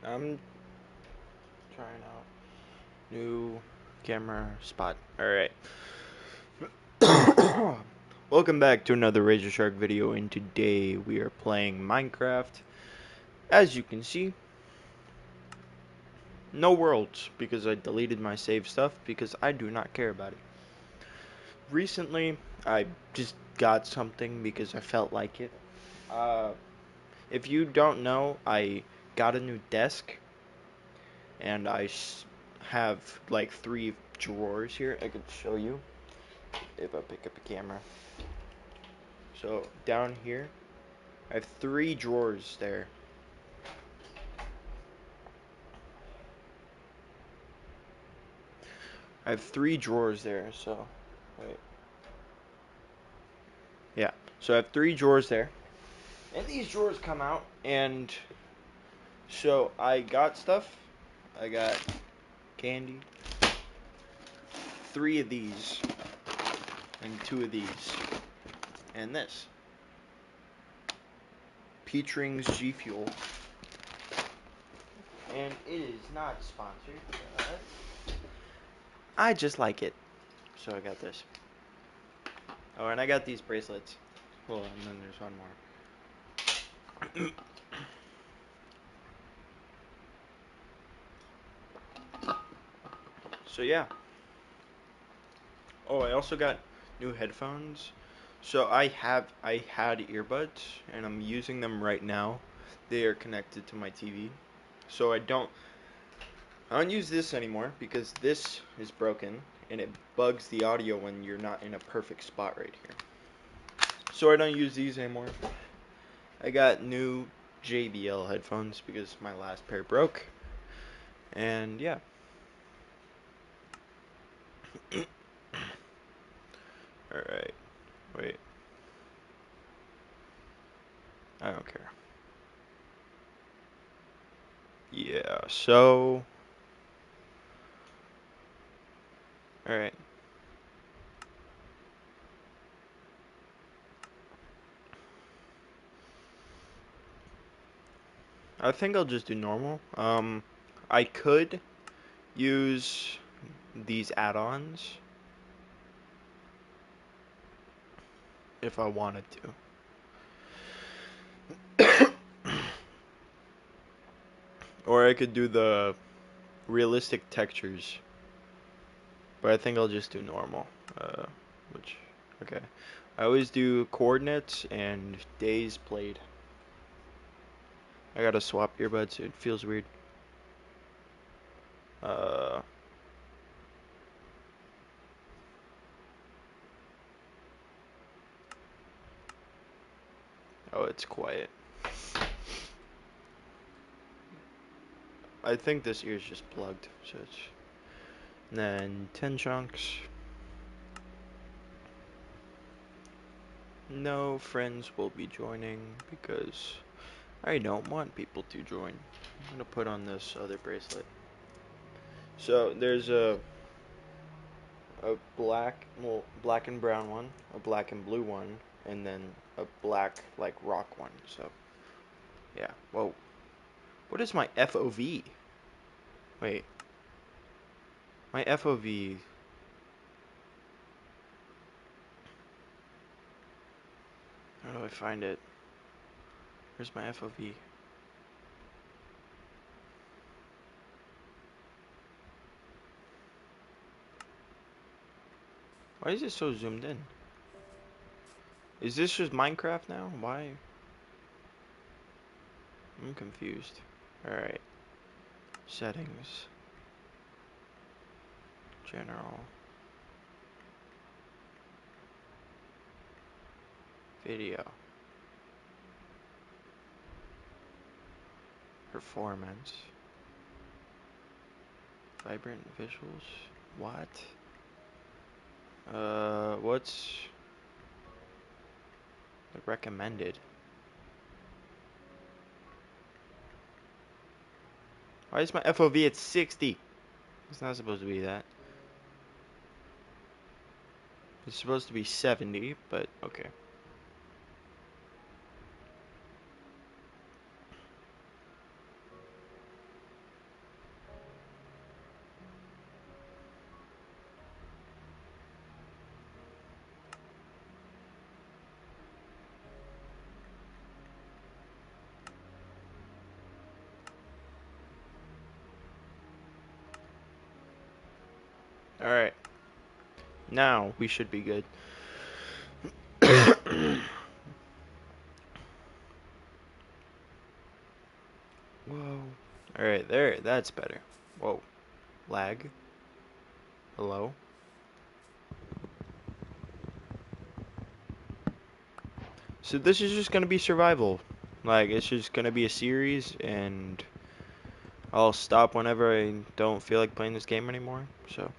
I'm trying out new camera spot. Alright. Welcome back to another Razor Shark video, and today we are playing Minecraft. As you can see, no worlds, because I deleted my save stuff because I do not care about it. Recently, I just got something because I felt like it. If you don't know, I got a new desk, and I have like 3 drawers here. I could show you if I pick up a camera. So down here, I have 3 drawers there. I have 3 drawers there, so wait. Yeah. So I have 3 drawers there. And these drawers come out, and so I got stuff. I got candy, 3 of these, and 2 of these, and this. Peach Rings G Fuel. And it is not sponsored, but I just like it. So I got this. Oh, and I got these bracelets. Hold on, and then there's one more. So yeah. Oh, I also got new headphones. So I had earbuds, and I'm using them right now. They are connected to my TV. So I don't use this anymore because this is broken and it bugs the audio when you're not in a perfect spot right here. So I don't use these anymore. I got new JBL headphones because my last pair broke. And yeah. Alright. Wait. I don't care. Yeah, so alright. I think I'll just do normal. I could use these add-ons if I wanted to. Or I could do the realistic textures. But I think I'll just do normal. Uh, which, okay. I always do coordinates and days played. I gotta swap earbuds, it feels weird. Uh, oh, it's quiet. I think this ear's just plugged, so it's... And then 10 chunks. No friends will be joining because I don't want people to join. I'm gonna put on this other bracelet. So there's a black, well, black and brown one, a black and blue one, and then a black, like, rock one. So, yeah. Whoa. What is my FOV? Wait. My FOV. How do I find it? Where's my FOV? Why is it so zoomed in? Is this just Minecraft now? Why? I'm confused. Alright. Settings. General. Video. Performance. Vibrant visuals. What? What's like recommended? Why is my FOV at 60? It's not supposed to be that. It's supposed to be 70, but okay. Alright. Now we should be good. Whoa. Alright, there. That's better. Whoa. Lag. Hello? So this is just gonna be survival. Like, it's just gonna be a series, and I'll stop whenever I don't feel like playing this game anymore. So.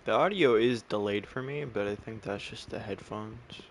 The audio is delayed for me, but I think that's just the headphones.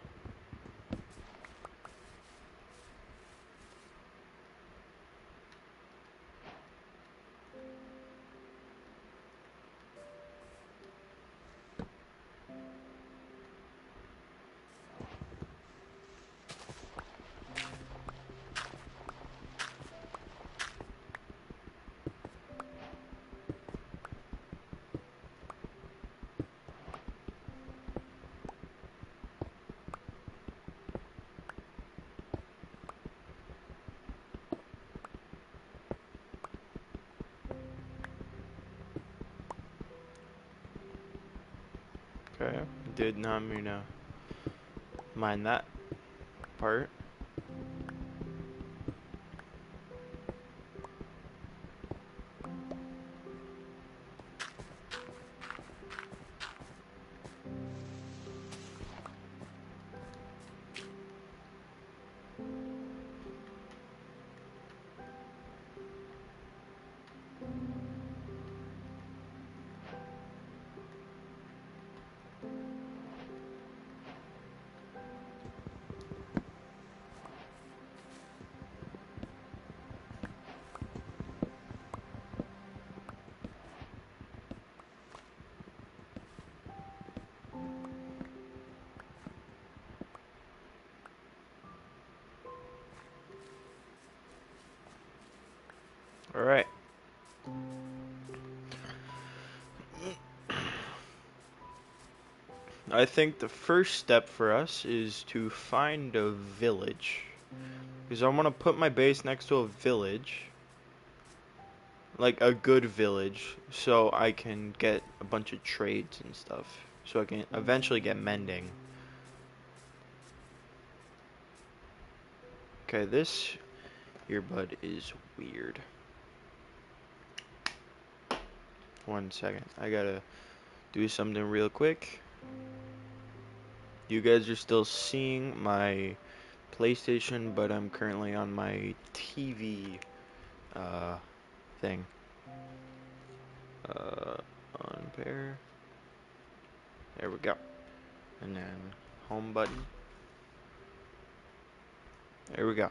Okay, did not mean to mind that part. Alright. I think the first step for us is to find a village. Because I want to put my base next to a village. Like a good village. So I can get a bunch of trades and stuff. So I can eventually get mending. Okay, this earbud is weird. 1 second. I gotta do something real quick. You guys are still seeing my PlayStation, but I'm currently on my TV thing. Unpair. There we go. And then home button. There we go.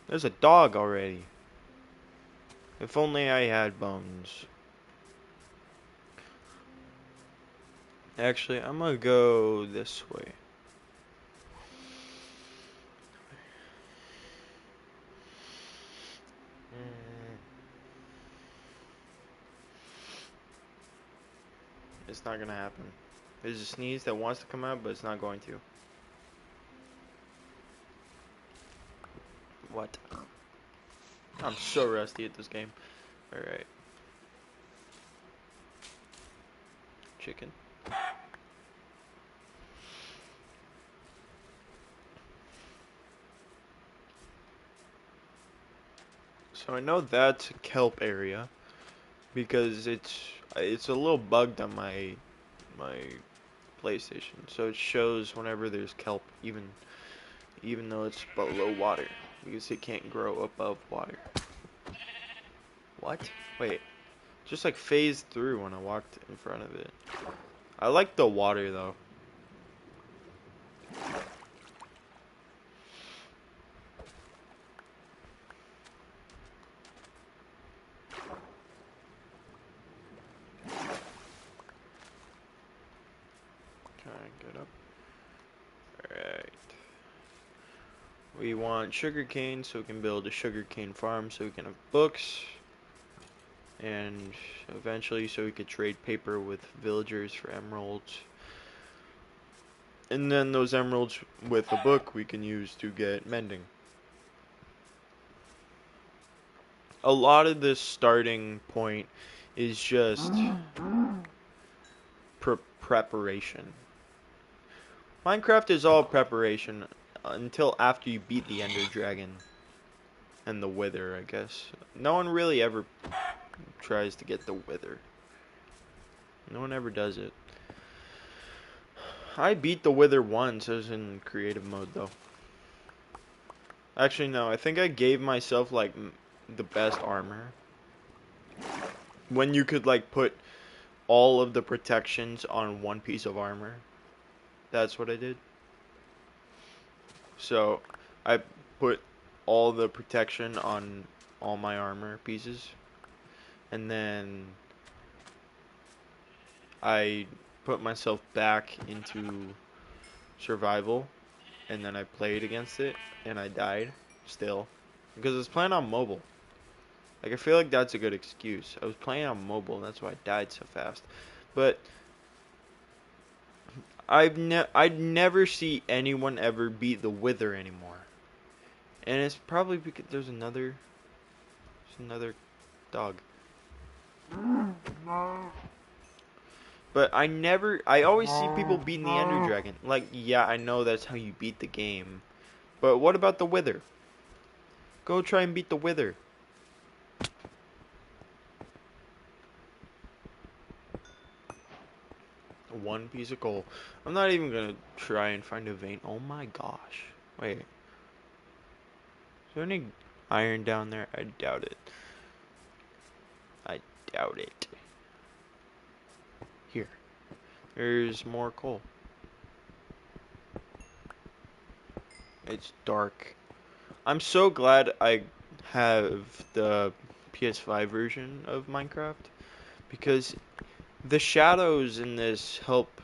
There's a dog already. If only I had bones. Actually, I'm gonna go this way. It's not gonna happen. There's a sneeze that wants to come out, but it's not going to. What? I'm so rusty at this game. Alright. Chicken. So I know that's a kelp area because it's a little bugged on my PlayStation. So it shows whenever there's kelp, even even though it's below water, because it can't grow above water. What? Wait. Just like phased through when I walked in front of it. I like the water though. Can I get up? Alright. We want sugarcane so we can build a sugarcane farm so we can have books. And eventually so we could trade paper with villagers for emeralds. And then those emeralds with a book we can use to get mending. A lot of this starting point is just preparation. Minecraft is all preparation until after you beat the Ender Dragon and the Wither, I guess. No one really ever tries to get the Wither. No one ever does it. I beat the Wither once. I was in creative mode though. Actually, no. I think I gave myself like the best armor. When you could like put all of the protections on one piece of armor. That's what I did. So I put all the protection on all my armor pieces. And then I put myself back into survival. And then I played against it. And I died still. Because I was playing on mobile. Like, I feel like that's a good excuse. I was playing on mobile, and that's why I died so fast. But I'd never see anyone ever beat the Wither anymore. And it's probably because there's another dog. But I always see people beating the Ender Dragon. Like, yeah, I know that's how you beat the game. But what about the Wither? Go try and beat the Wither. One piece of coal. I'm not even gonna try and find a vein. Oh my gosh. Wait. Is there any iron down there? I doubt it. I doubt it. Here. There's more coal. It's dark. I'm so glad I have the PS5 version of Minecraft, because the shadows in this help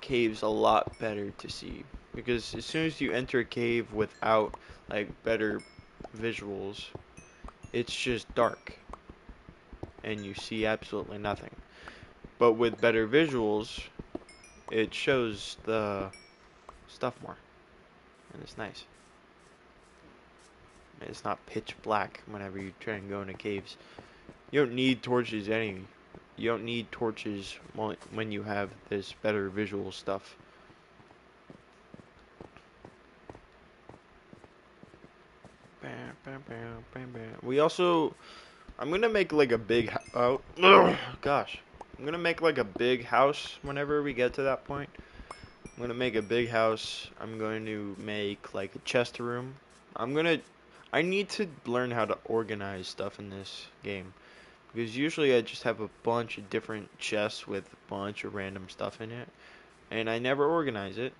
caves a lot better to see. Because as soon as you enter a cave without like better visuals, it's just dark and you see absolutely nothing. But with better visuals, it shows the stuff more, and it's nice. It's not pitch black whenever you try and go into caves. You don't need torches anyway. You don't need torches when you have this better visual stuff. We also, I'm gonna make like a big oh gosh, I'm gonna make like a big house whenever we get to that point. I'm gonna make a big house. I'm going to make like a chest room. I need to learn how to organize stuff in this game. Because usually I just have a bunch of different chests with a bunch of random stuff in it. And I never organize it.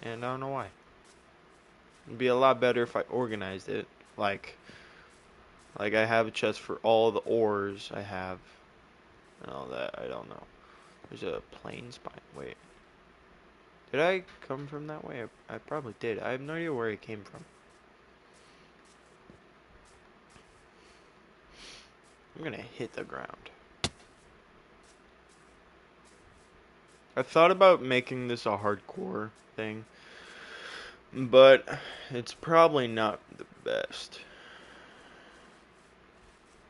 And I don't know why. It'd be a lot better if I organized it. Like I have a chest for all the ores I have. And all that. I don't know. There's a plain spine. Wait. Did I come from that way? I probably did. I have no idea where it came from. I'm gonna hit the ground. I thought about making this a hardcore thing, but it's probably not the best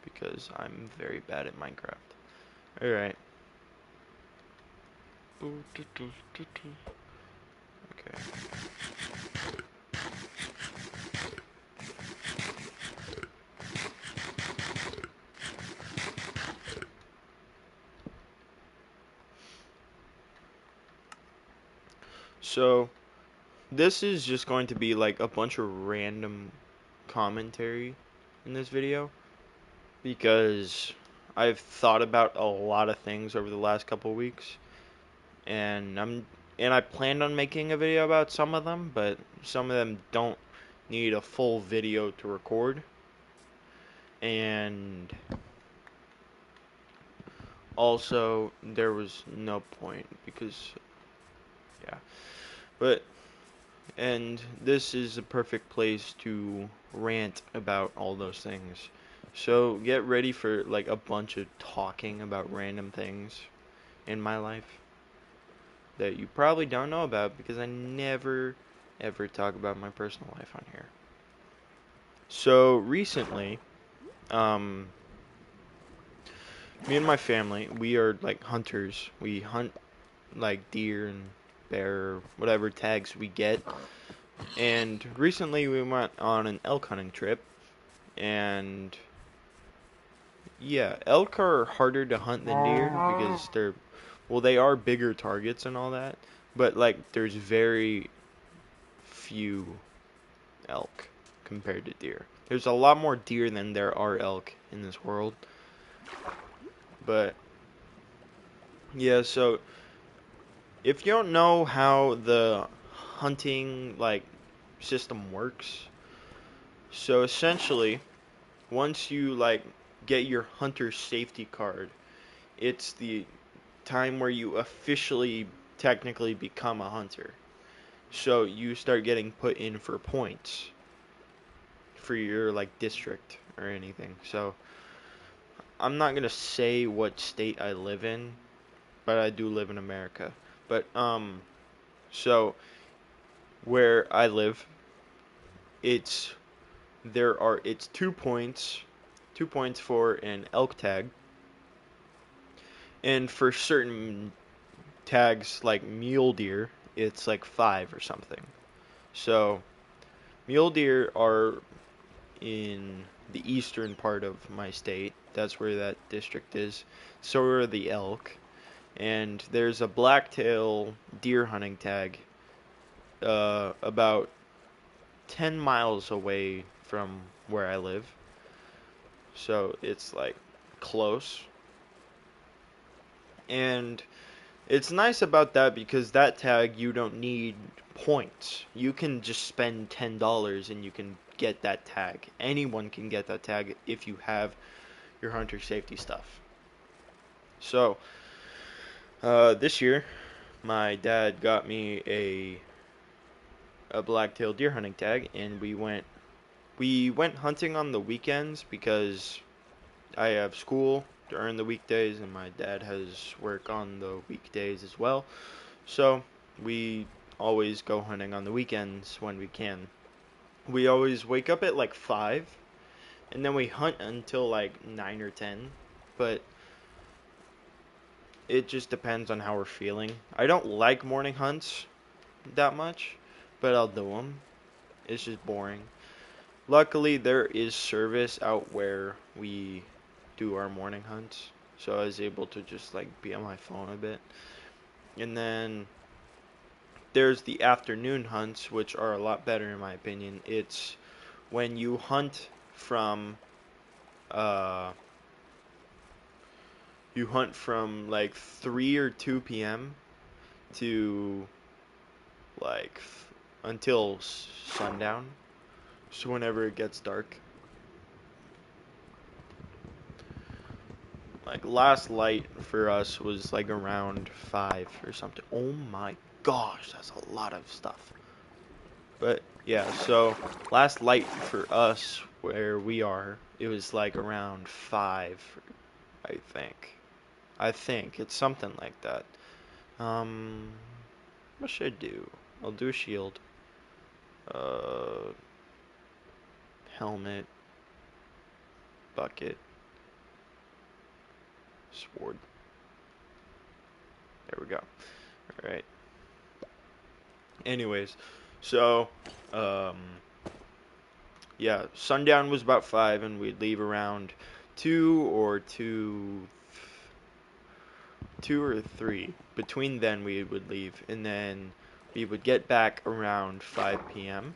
because I'm very bad at Minecraft. Alright. Okay. So, this is just going to be like a bunch of random commentary in this video because I've thought about a lot of things over the last couple weeks, and I planned on making a video about some of them, but some of them don't need a full video to record, and also there was no point because yeah, but and this is a perfect place to rant about all those things. So get ready for like a bunch of talking about random things in my life that you probably don't know about because I never ever talk about my personal life on here. So recently, um, me and my family, we are like hunters. We hunt like deer and bear, whatever tags we get. And recently we went on an elk hunting trip, and yeah, elk are harder to hunt than deer because they are bigger targets and all that, but like there's very few elk compared to deer. There's a lot more deer than there are elk in this world. But yeah, so if you don't know how the hunting like system works, so essentially once you like get your hunter safety card, it's the time where you officially technically become a hunter. So you start getting put in for points for your like district or anything. So I'm not gonna say what state I live in, but I do live in America. But so where I live, it's it's 2 points, 2 points for an elk tag, and for certain tags like mule deer, it's like 5 or something. So mule deer are in the eastern part of my state. That's where that district is. So are the elk. And there's a blacktail deer hunting tag about 10 miles away from where I live. So it's like close. And it's nice about that because that tag you don't need points. You can just spend $10 and you can get that tag. Anyone can get that tag if you have your hunter safety stuff. So, this year, my dad got me a black-tailed deer hunting tag, and we went hunting on the weekends because I have school during the weekdays, and my dad has work on the weekdays as well. So we always go hunting on the weekends when we can. We always wake up at like 5, and then we hunt until like 9 or 10. But it just depends on how we're feeling. I don't like morning hunts that much, but I'll do them. It's just boring. Luckily, there is service out where we do our morning hunts, so I was able to just like be on my phone a bit. And then there's the afternoon hunts, which are a lot better in my opinion. It's when you hunt from uh like 3 or 2 p.m. to like until sundown. So whenever it gets dark. Like last light for us was like around 5 or something. Oh my gosh, that's a lot of stuff. But yeah, so last light for us where we are, it was like around 5, I think. I think it's something like that. Um, what should I do? I'll do a shield. Uh, helmet, bucket, sword. There we go. All right. Anyways, so um, yeah, sundown was about 5, and we'd leave around 2 or 3. Between then we would leave, and then We would get back around 5 p.m.,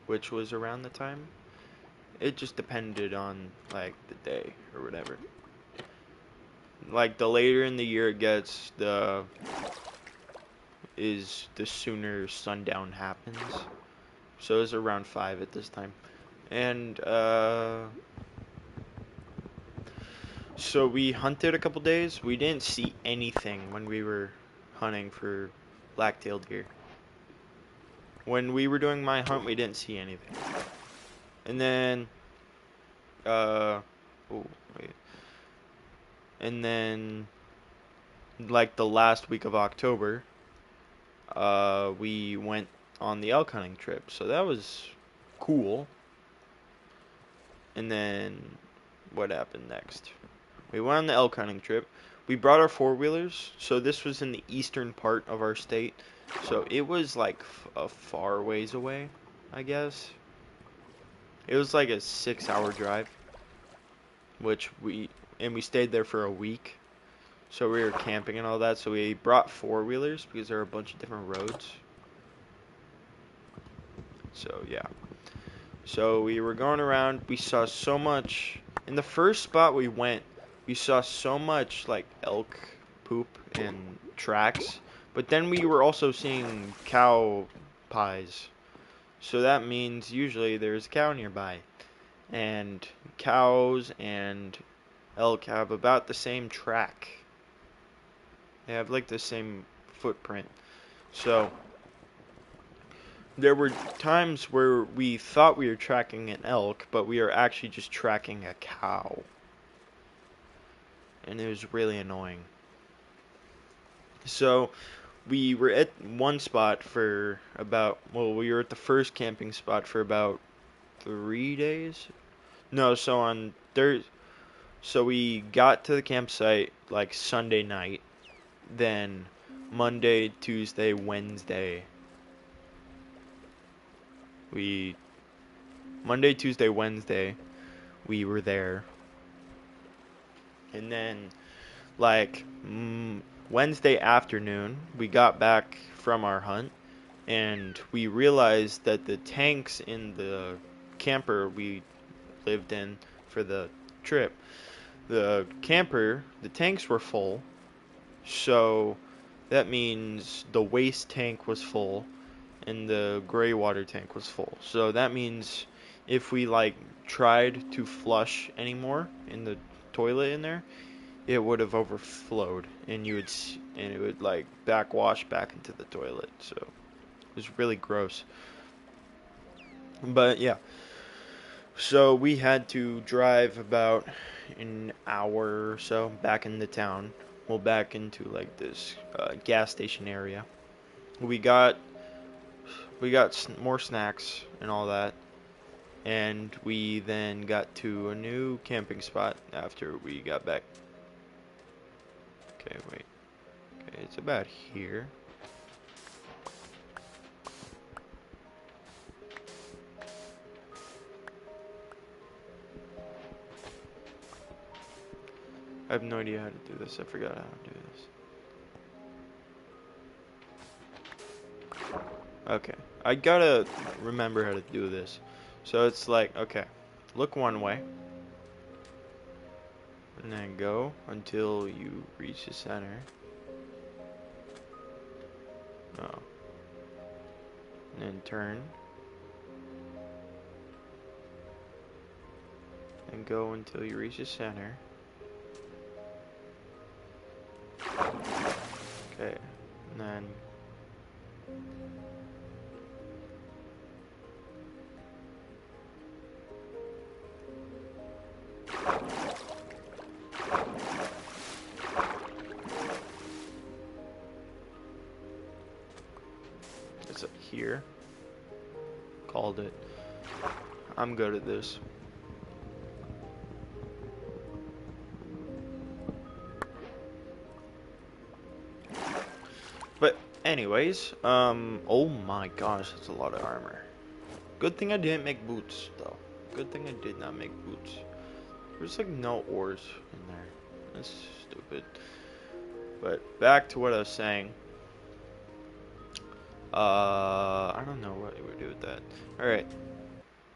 which was around the time. It just depended on like the day or whatever. Like the later in the year it gets, the sooner sundown happens. So it was around 5 at this time. And so we hunted a couple days. We didn't see anything when we were hunting for black-tailed deer. When we were doing my hunt, we didn't see anything. And then oh, wait. And then like the last week of October, we went on the elk hunting trip. So that was cool. And then what happened next? We went on the elk hunting trip. We brought our four-wheelers. So this was in the eastern part of our state. So it was like a far ways away, I guess. It was like a 6-hour drive, which we stayed there for a week. So we were camping and all that. So we brought four-wheelers because there are a bunch of different roads. So yeah. So we were going around. We saw so much. In the first spot we went, we saw so much like elk poop and tracks. But then we were also seeing cow pies. So that means usually there's a cow nearby. And cows and elk have about the same track. They have like the same footprint. So there were times where we thought we were tracking an elk, but we were actually just tracking a cow. And it was really annoying. So we were at one spot for about, well, we were at the first camping spot for about 3 days. No, so on Thursday. So we got to the campsite like Sunday night, then Monday, Tuesday, Wednesday. Monday, Tuesday, Wednesday, we were there. And then like Wednesday afternoon, we got back from our hunt and we realized that the tanks in the camper we lived in for the trip, the tanks were full. So that means the waste tank was full and the gray water tank was full. So that means if we like tried to flush anymore in the toilet in there, it would have overflowed and it would like backwash back into the toilet. So it was really gross. But yeah. So we had to drive about an hour or so back into town. Well, back into like this gas station area. We got more snacks and all that, and we then got to a new camping spot after we got back. Okay, wait. Okay, it's about here. I have no idea how to do this. I forgot how to do this. Okay. I gotta remember how to do this. So it's like, okay, look one way. And then go until you reach the center. Oh. And then turn. And go until you reach the center. Okay. And then it's up here. Called it. I'm good at this. But anyways, oh my gosh, that's a lot of armor. Good thing I didn't make boots, though. Good thing I did not make boots. There's like no ores in there. That's stupid. But back to what I was saying. I don't know what we do with that. Alright.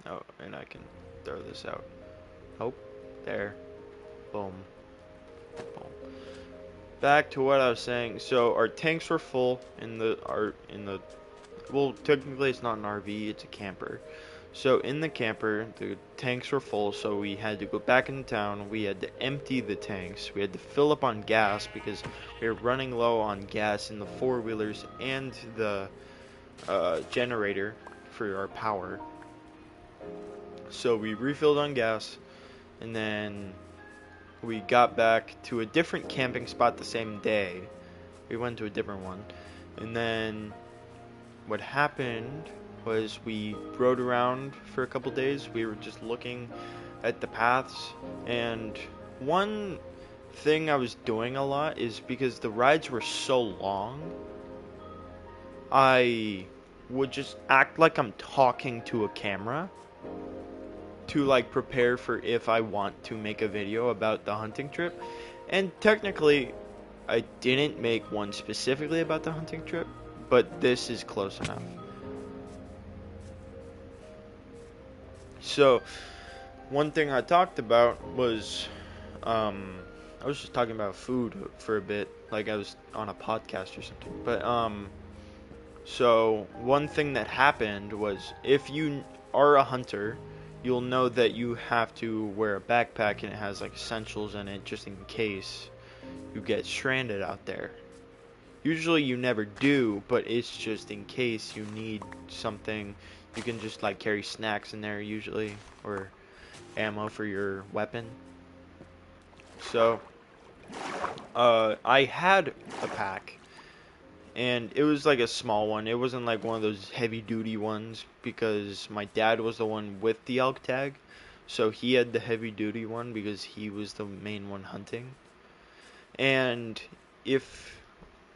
Oh, and I can throw this out. Oh, there. Boom. Boom. Back to what I was saying. So our tanks were full well, technically it's not an RV, it's a camper. So in the camper, the tanks were full, so we had to go back into town. We had to empty the tanks. We had to fill up on gas because we were running low on gas in the four-wheelers and the generator for our power. So we refilled on gas, and then we got back to a different camping spot the same day. We went to a different one. And then what happened was we rode around for a couple days. We were just looking at the paths, and one thing I was doing a lot is because the rides were so long, I would just act like I'm talking to a camera to like prepare for if I want to make a video about the hunting trip. And technically, I didn't make one specifically about the hunting trip, but this is close enough. So, one thing I talked about was, I was just talking about food for a bit, like I was on a podcast or something. But, so one thing that happened was if you are a hunter, you'll know that you have to wear a backpack and it has like essentials in it just in case you get stranded out there. Usually you never do, but it's just in case you need something. You can just like carry snacks in there usually, or ammo for your weapon. So, I had a pack, and it was like a small one. It wasn't like one of those heavy duty ones because my dad was the one with the elk tag. So he had the heavy duty one because he was the main one hunting. And if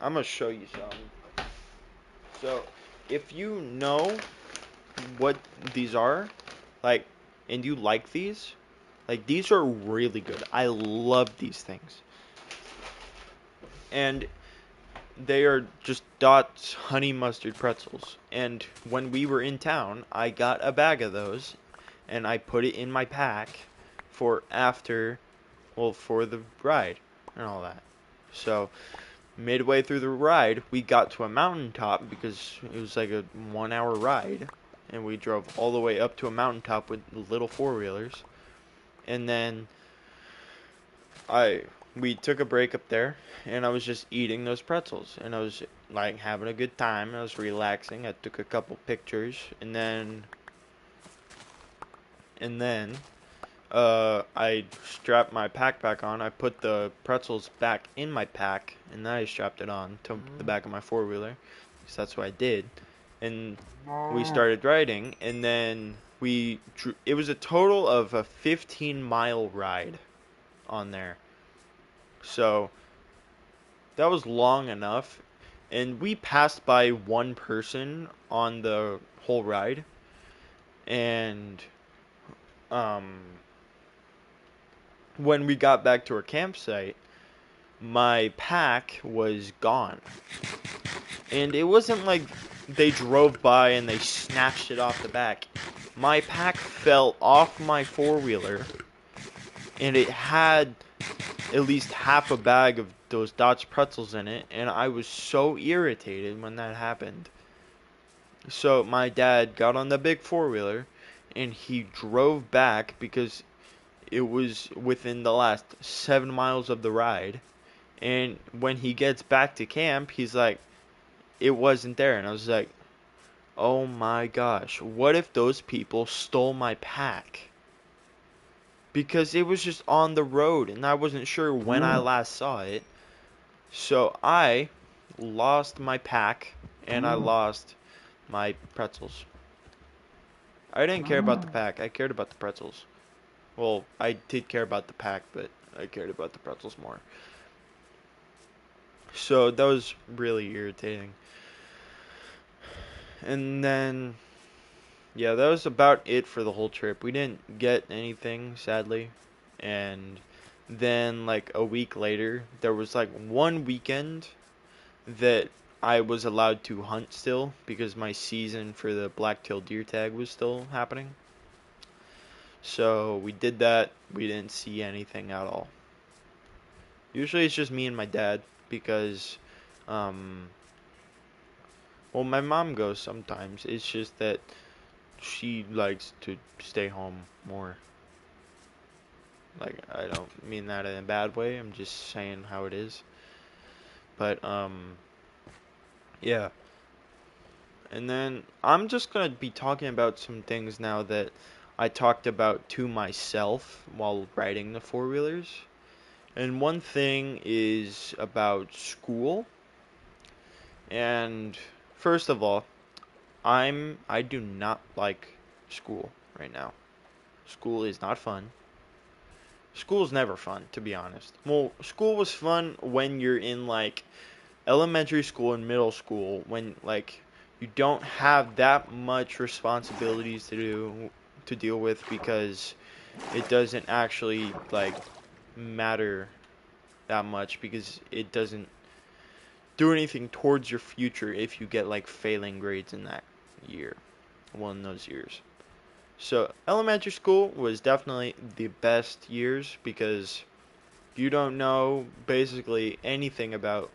I'm gonna show you some. So, if you know what these are, like, and you like these are really good. I love these things. And they are just Dot's honey mustard pretzels. And when we were in town, I got a bag of those and I put it in my pack for for the ride and all that. So, midway through the ride, we got to a mountaintop because it was like a 1 hour ride. And we drove all the way up to a mountaintop with little four-wheelers. And then I we took a break up there, and I was just eating those pretzels, and I was like having a good time. I was relaxing. I took a couple pictures, and then I strapped my pack back on. I put the pretzels back in my pack, and then I strapped it on to the back of my four-wheeler, because that's what I did. And we started riding, and then it was a total of a 15-mile ride on there. So that was long enough, and we passed by one person on the whole ride, and um, when we got back to our campsite, my pack was gone. And it wasn't like they drove by and they snatched it off the back. My pack fell off my four-wheeler, and it had at least half a bag of those Dutch pretzels in it, and I was so irritated when that happened. So my dad got on the big four-wheeler, and he drove back because it was within the last 7 miles of the ride. And when he gets back to camp, he's like, it wasn't there. And I was like, oh my gosh, what if those people stole my pack? Because it was just on the road, and I wasn't sure when I last saw it. So I lost my pack, and I lost my pretzels. I didn't care about the pack. I cared about the pretzels. Well, I did care about the pack, but I cared about the pretzels more. So that was really irritating. And then, yeah, that was about it for the whole trip. We didn't get anything, sadly. And then, like, a week later, there was, like, one weekend that I was allowed to hunt still because my season for the black-tailed deer tag was still happening. So we did that. We didn't see anything at all. Usually it's just me and my dad because, um, well, my mom goes sometimes. It's just that she likes to stay home more. Like, I don't mean that in a bad way. I'm just saying how it is. But, yeah. And then I'm just gonna be talking about some things now that I talked about to myself while riding the four wheelers. And one thing is about school. And first of all, I do not like school right now. School is not fun. School's never fun, to be honest. Well, school was fun when you're in like elementary school and middle school when like you don't have that much responsibilities to deal with because it doesn't actually like matter that much because it doesn't do anything towards your future if you get like failing grades in that year, one of those years. So elementary school was definitely the best years because you don't know basically anything about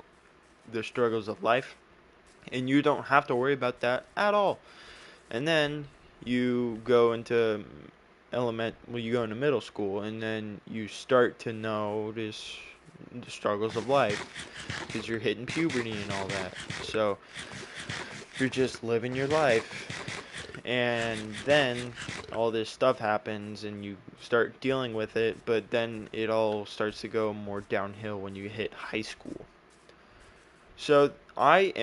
the struggles of life and you don't have to worry about that at all. And then you go into you go into middle school and then you start to notice the struggles of life because you're hitting puberty and all that. So you're just living your life. And then all this stuff happens and you start dealing with it, but then it all starts to go more downhill when you hit high school. So I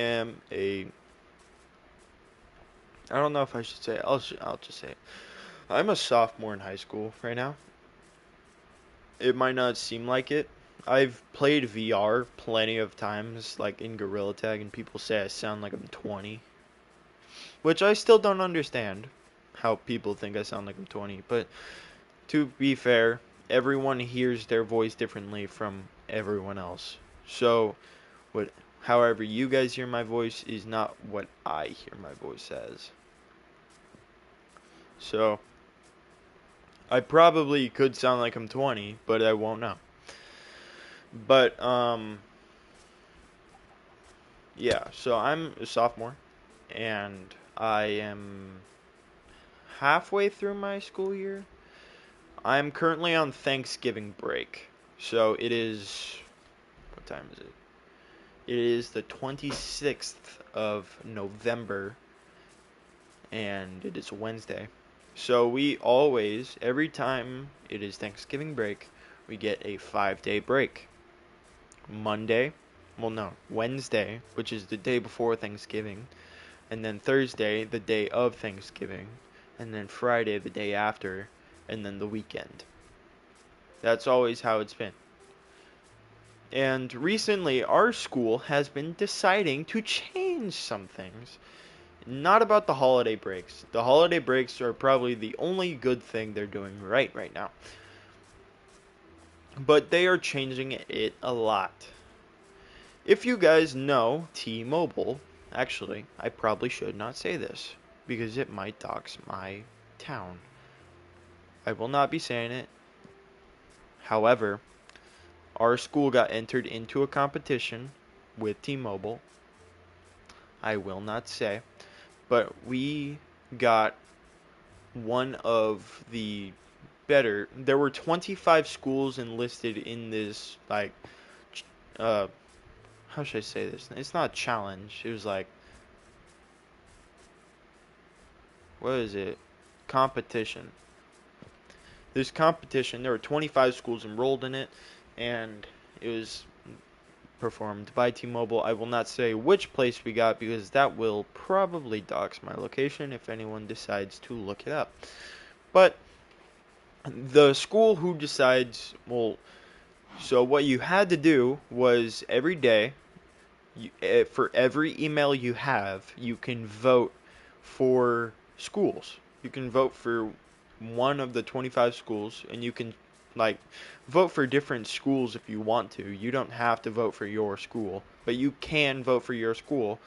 don't know if I should say it. I'll just say it. I'm a sophomore in high school right now. It might not seem like it. I've played VR plenty of times, like in Gorilla Tag, and people say I sound like I'm 20. Which I still don't understand how people think I sound like I'm 20. But to be fair, everyone hears their voice differently from everyone else. So, however you guys hear my voice is not what I hear my voice as. So, I probably could sound like I'm 20, but I won't know. But, yeah, so I'm a sophomore, and I am halfway through my school year. I'm currently on Thanksgiving break. So it is, what time is it? It is the 26th of November, and it is Wednesday. So we always, every time it is Thanksgiving break, we get a 5-day break. Monday, well, no, Wednesday, which is the day before Thanksgiving, and then Thursday, the day of Thanksgiving, and then Friday, the day after, and then the weekend. That's always how it's been. And recently, our school has been deciding to change some things. Not about the holiday breaks. The holiday breaks are probably the only good thing they're doing right now. But they are changing it a lot. If you guys know T-Mobile, actually, I probably should not say this because it might dox my town. I will not be saying it. However, our school got entered into a competition with T-Mobile. I will not say, but we got one of the better. There were 25 schools enlisted in this, like, uh, how should I say this? It's not a challenge. It was like, what is it? Competition. This competition, there were 25 schools enrolled in it, and it was performed by T-Mobile. I will not say which place we got because that will probably dox my location if anyone decides to look it up. But the school who decides, well, so what you had to do was every day, for every email you have, you can vote for schools. You can vote for one of the 25 schools, and you can Like, vote for different schools if you want to. You don't have to vote for your school, but you can vote for your school.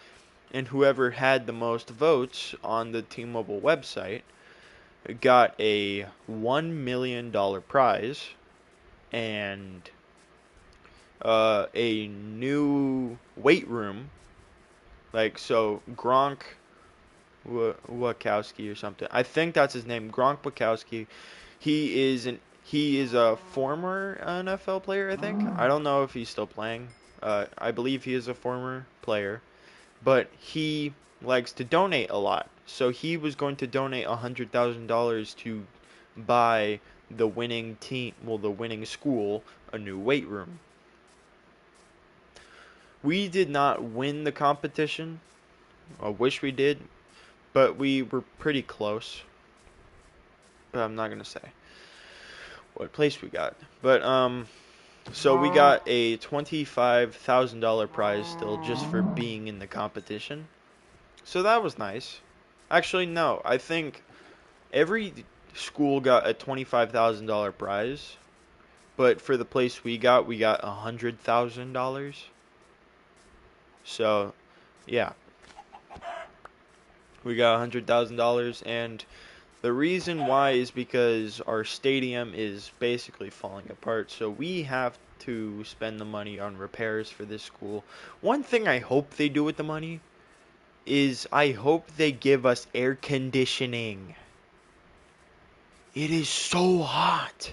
And whoever had the most votes on the T-Mobile website got a $1 million prize and a new weight room. Like, so Gronk Wachowski or something. I think that's his name, Gronk Wachowski. He is a former NFL player, I think. I don't know if he's still playing. I believe he is a former player, but he likes to donate a lot. So he was going to donate $100,000 to buy the winning team, well, the winning school, a new weight room. We did not win the competition. I wish we did, but we were pretty close. But I'm not gonna say what place we got. But so we got a $25,000 prize still just for being in the competition. So that was nice. Actually, no. I think every school got a $25,000 prize, but for the place we got $100,000. So, yeah, we got $100,000, and the reason why is because our stadium is basically falling apart, so we have to spend the money on repairs for this school. One thing I hope they do with the money is I hope they give us air conditioning. It is so hot.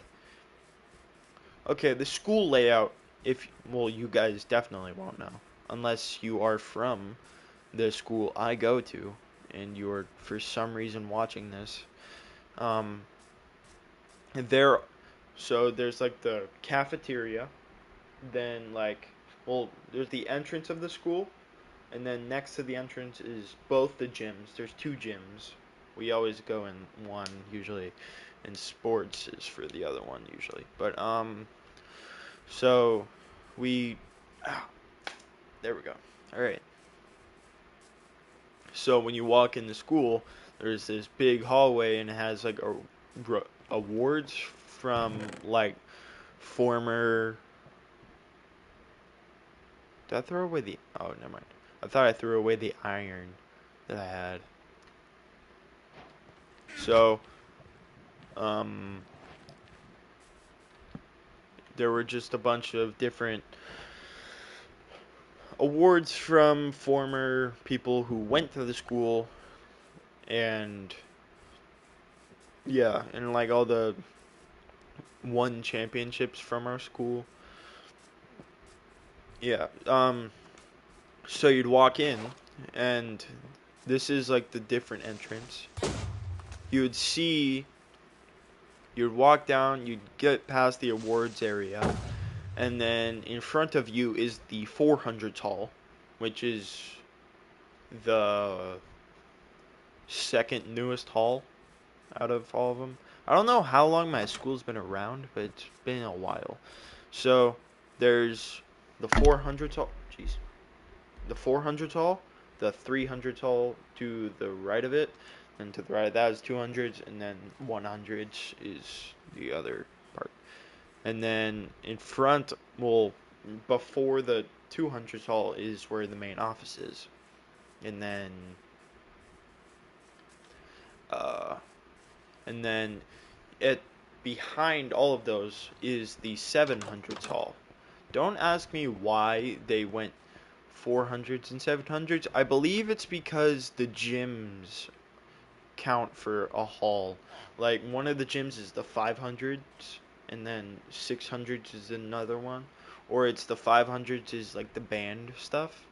Okay, the school layout, well, you guys definitely won't know unless you are from the school I go to and you're for some reason watching this. Um, there, so there's like the cafeteria, then like, well, there's the entrance of the school, and then next to the entrance is both the gyms. There's two gyms. We always go in one usually, and sports is for the other one usually. But so we, ah, there we go. All right. So when you walk into school, there's this big hallway and it has like awards from like former. Did I throw away the? Oh, never mind. I thought I threw away the iron that I had. So, um, there were just a bunch of different awards from former people who went to the school, and yeah, and like all the won championships from our school. Yeah. So you'd walk in, and this is like the different entrance. You would see, you'd walk down, you'd get past the awards area, and then in front of you is the 400 hall, which is the second newest hall out of all of them. I don't know how long my school's been around, but it's been a while. So there's the 400 hall, jeez, the 400 tall, the 300 tall to the right of it, and to the right of that is 200s, and then 100s is the other part. And then in front, well, before the 200 tall is where the main office is. And then, uh, and then it behind all of those is the 700 tall. Don't ask me why they went 400s and 700s. I believe it's because the gyms count for a hall. Like one of the gyms is the 500s and then 600s is another one, or it's the 500s is like the band stuff.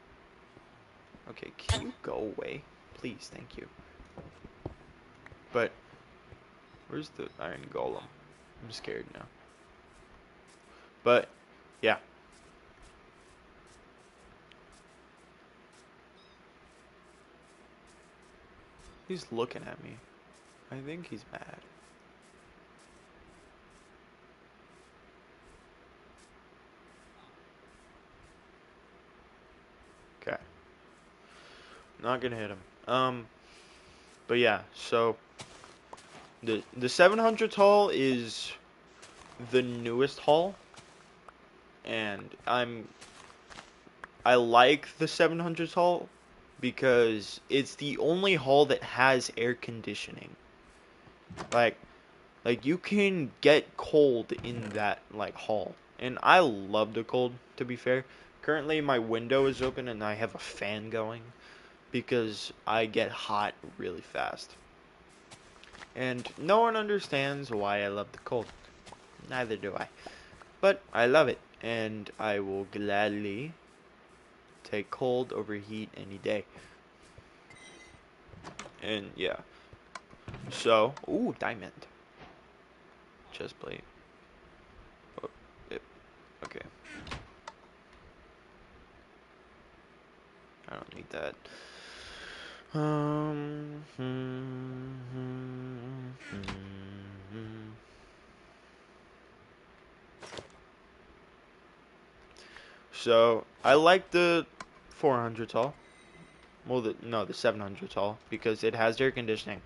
Okay, can you go away? Please, thank you. But where's the iron golem? I'm scared now. But yeah. He's looking at me. I think he's mad. Okay. Not gonna hit him. But yeah, so the 700 tall is the newest hall, and I like the 700s hall because it's the only hall that has air conditioning. Like you can get cold in that like hall. And I love the cold, to be fair. Currently my window is open and I have a fan going because I get hot really fast. And no one understands why I love the cold. Neither do I. But I love it and I will gladly take cold over heat any day. And yeah. So, ooh, diamond. Chest plate. Oh, yep. Okay. I don't need that. Um. So I like the 400 tall. Well, the 700 tall because it has air conditioning.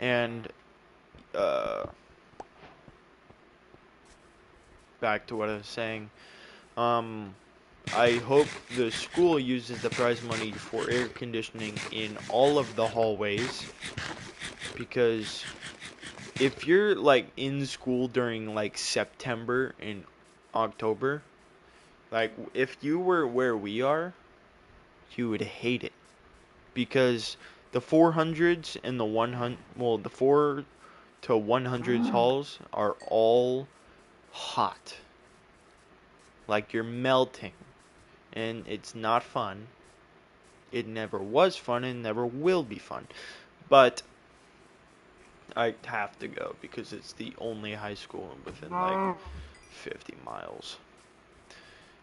And uh, back to what I was saying. Um, I hope the school uses the prize money for air conditioning in all of the hallways because if you're like in school during like September and October, like if you were where we are, you would hate it because the 400s and the 100, well, the 4 to 100s halls are all hot. Like you're melting and it's not fun. It never was fun and never will be fun. But I have to go because it's the only high school within like 50 miles.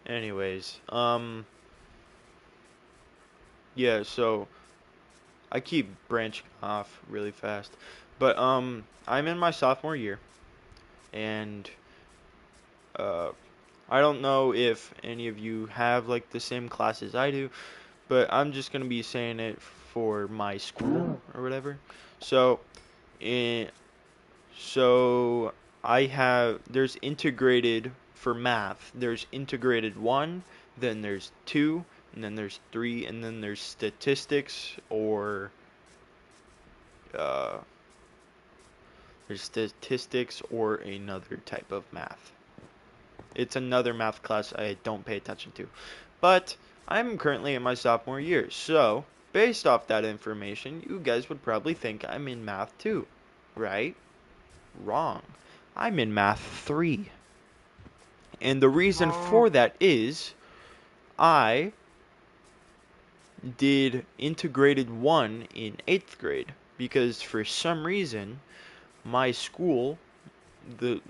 Anyways, yeah, so I keep branching off really fast. But I'm in my sophomore year and uh I don't know if any of you have like the same class as I do, but I'm just gonna be saying it for my school or whatever. So, in so I have there's integrated for math. There's integrated 1, then there's 2, and then there's 3, and then there's statistics or uh, there's statistics or another type of math. It's another math class I don't pay attention to. But I'm currently in my sophomore year, so based off that information, you guys would probably think I'm in math 2, right? Wrong. I'm in math 3. And the reason for that is I did integrated 1 in 8th grade because for some reason my school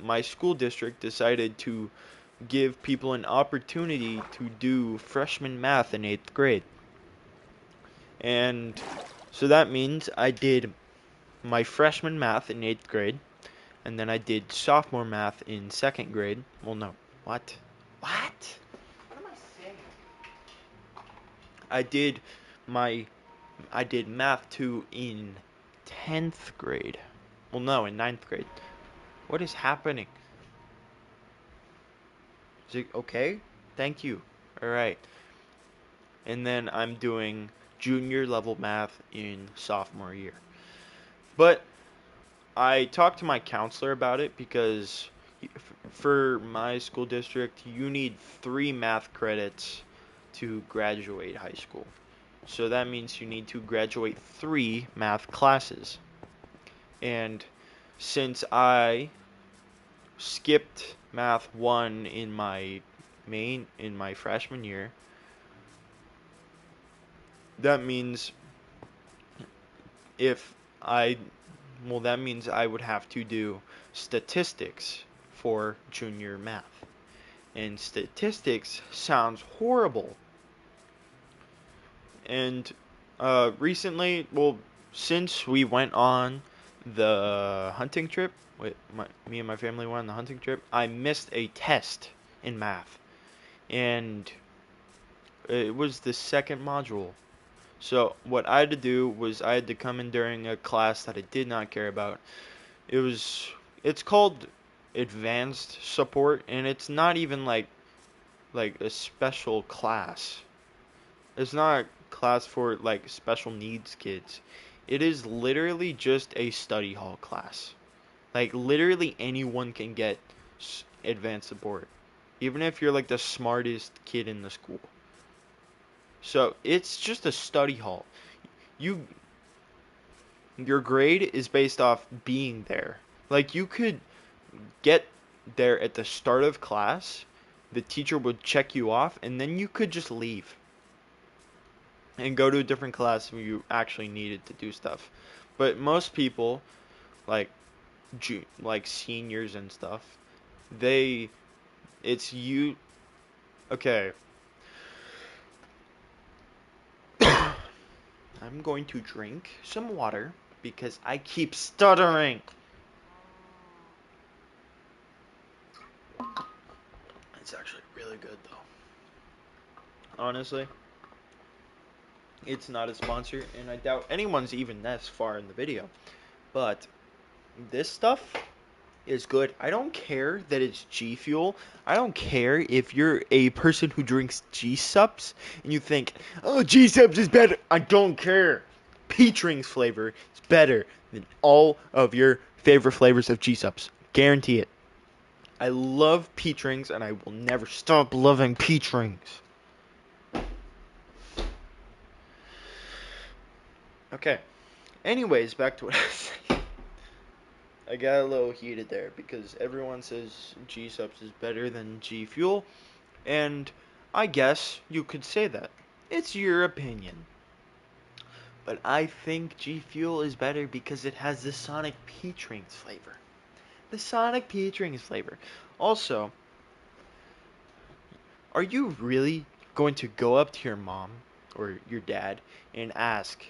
my school district decided to give people an opportunity to do freshman math in 8th grade. And so that means I did my freshman math in 8th grade, and then I did sophomore math in 2nd grade. Well, no. What? What? What am I saying? I did my I did math 2 in 10th grade. Well, no, in 9th grade. What is happening? Is it okay? Thank you. All right. And then I'm doing junior level math in sophomore year. But I talked to my counselor about it because for my school district, you need 3 math credits to graduate high school. So that means you need to graduate 3 math classes. And since I skipped math 1 in my freshman year, that means if I that means I would have to do statistics for junior math. And statistics sounds horrible. And recently, well, since we went on the hunting trip, me and my family went on the hunting trip, I missed a test in math. And it was the second module. So what I had to do was I had to come in during a class that I did not care about. It's called advanced support, and it's not even like a special class. It's not a class for like special needs kids. It is literally just a study hall class. Like literally anyone can get advanced support, even if you're like the smartest kid in the school. So it's just a study hall. You your grade is based off being there. Like you could get there at the start of class, the teacher would check you off, and then you could just leave and go to a different class where you actually needed to do stuff. But most people, like like seniors and stuff, they it's you. Okay, I'm going to drink some water because I keep stuttering. It's actually really good though. Honestly, it's not a sponsor, and I doubt anyone's even this far in the video. But this stuff is good. I don't care that it's G Fuel. I don't care if you're a person who drinks G Subs and you think, oh, G Subs is better. I don't care. Peach Rings flavor is better than all of your favorite flavors of G Subs. Guarantee it. I love Peach Rings and I will never stop loving Peach Rings. Okay. Anyways, back to what I was saying. I got a little heated there because everyone says G Subs is better than G Fuel. And I guess you could say that. It's your opinion. But I think G Fuel is better because it has the Sonic Peach Rings flavor. The Sonic Peach Rings flavor. Also, are you really going to go up to your mom or your dad and ask,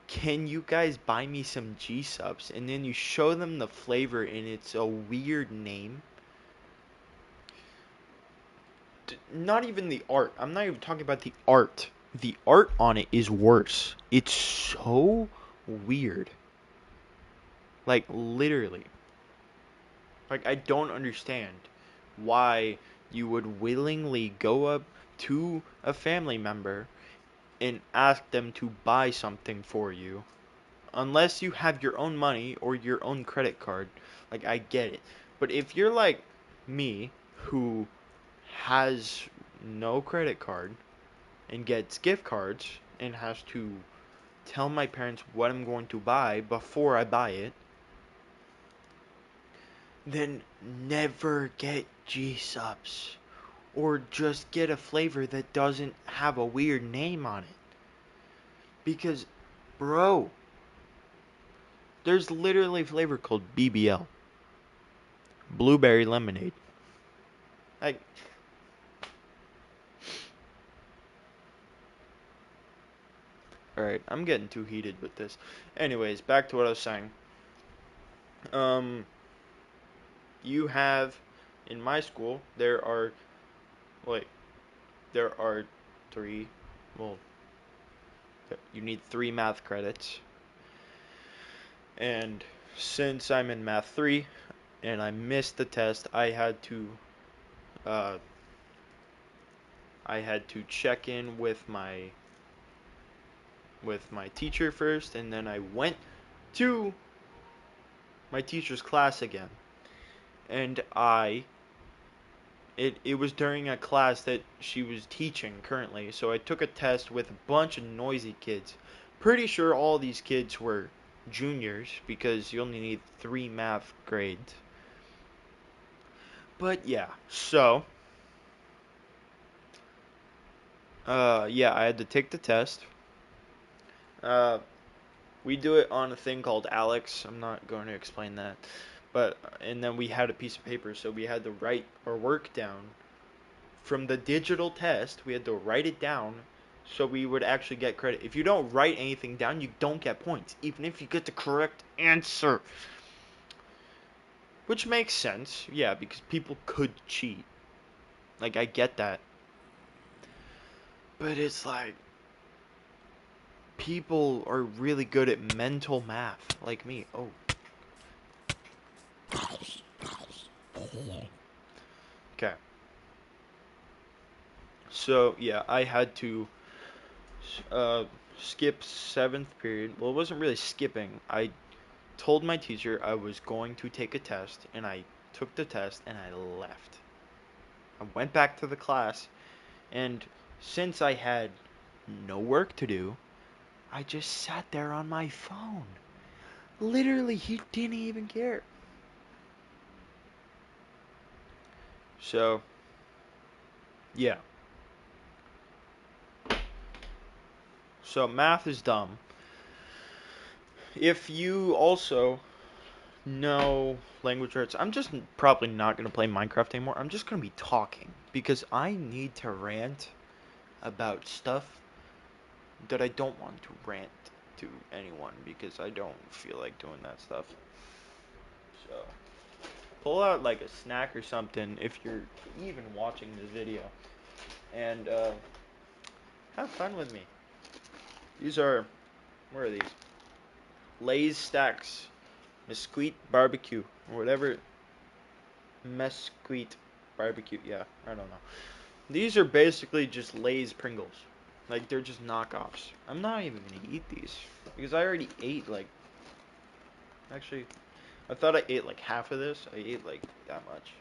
can you guys buy me some G Subs? And then you show them the flavor and it's a weird name? Not even the art. I'm not even talking about the art. The art on it is worse. It's so weird. Like, literally. Like, I don't understand why you would willingly go up to a family member and ask them to buy something for you. Unless you have your own money or your own credit card. Like, I get it. But if you're like me, who has no credit card and gets gift cards and has to tell my parents what I'm going to buy before I buy it, then never get G Subs. Or just get a flavor that doesn't have a weird name on it. Because, bro, there's literally a flavor called BBL. Blueberry lemonade. Like, alright, I'm getting too heated with this. Anyways, back to what I was saying. Um, you have, in my school, wait, there are three, well, you need 3 math credits. And since I'm in math 3 and I missed the test, uh, I had to check in with my teacher first, and then I went to my teacher's class again. And it was during a class that she was teaching currently, so I took a test with a bunch of noisy kids. Pretty sure all these kids were juniors because you only need 3 math grades. But yeah, so yeah, I had to take the test. Uh we do it on a thing called Alex. I'm not going to explain that. But and then we had a piece of paper, so we had to write our work down from the digital test. We had to write it down so we would actually get credit. If you don't write anything down, you don't get points, even if you get the correct answer. Which makes sense, yeah, because people could cheat. Like, I get that. But it's like, people are really good at mental math, like me. Oh. Okay. So, yeah, I had to uh, skip seventh period. Well, it wasn't really skipping. I told my teacher I was going to take a test, and I took the test and I left. I went back to the class, and since I had no work to do, I just sat there on my phone. Literally, he didn't even care. So, yeah. So, math is dumb. If you also know language arts, I'm just probably not going to play Minecraft anymore. I'm just going to be talking because I need to rant about stuff that I don't want to rant to anyone because I don't feel like doing that stuff. So, pull out like a snack or something if you're even watching this video and have fun with me. These are, where are these? Lay's Stacks, Mesquite Barbecue, or whatever. Mesquite Barbecue, yeah, I don't know. These are basically just Lay's Pringles. Like, they're just knockoffs. I'm not even gonna eat these because I already ate, like, actually, I thought I ate like half of this. I ate like that much.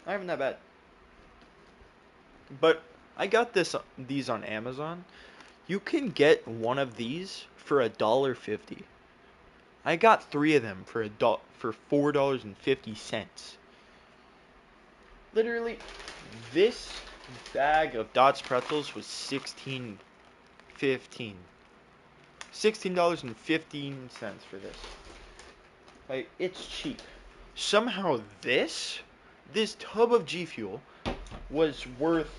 Not even that bad. But I got these on Amazon. You can get one of these for $1.50. I got three of them for $4.50. Literally, this bag of Dots pretzels was $16.15. $16.15 for this. Like, it's cheap. Somehow this tub of G Fuel was worth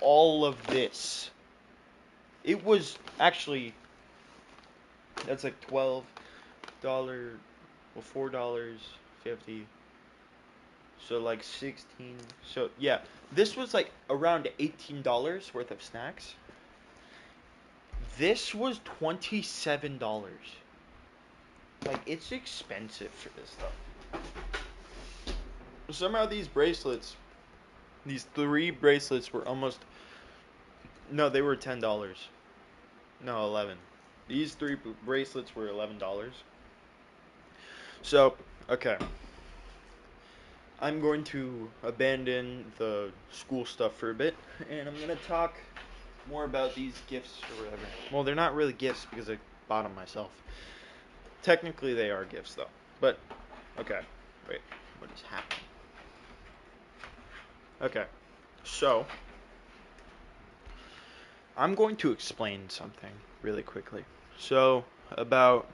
all of this. It was actually, that's like $12, well, $4.50. So like 16. So yeah, this was like around $18 worth of snacks. This was $27. Like, it's expensive for this stuff. Somehow these three bracelets were almost, no, they were $10. No, 11. These three bracelets were $11. So, okay. I'm going to abandon the school stuff for a bit, and I'm going to talk more about these gifts or whatever. Well, they're not really gifts because I bought them myself. Technically, they are gifts, though. But, okay. Wait, what is happening? Okay, so, I'm going to explain something really quickly. So, about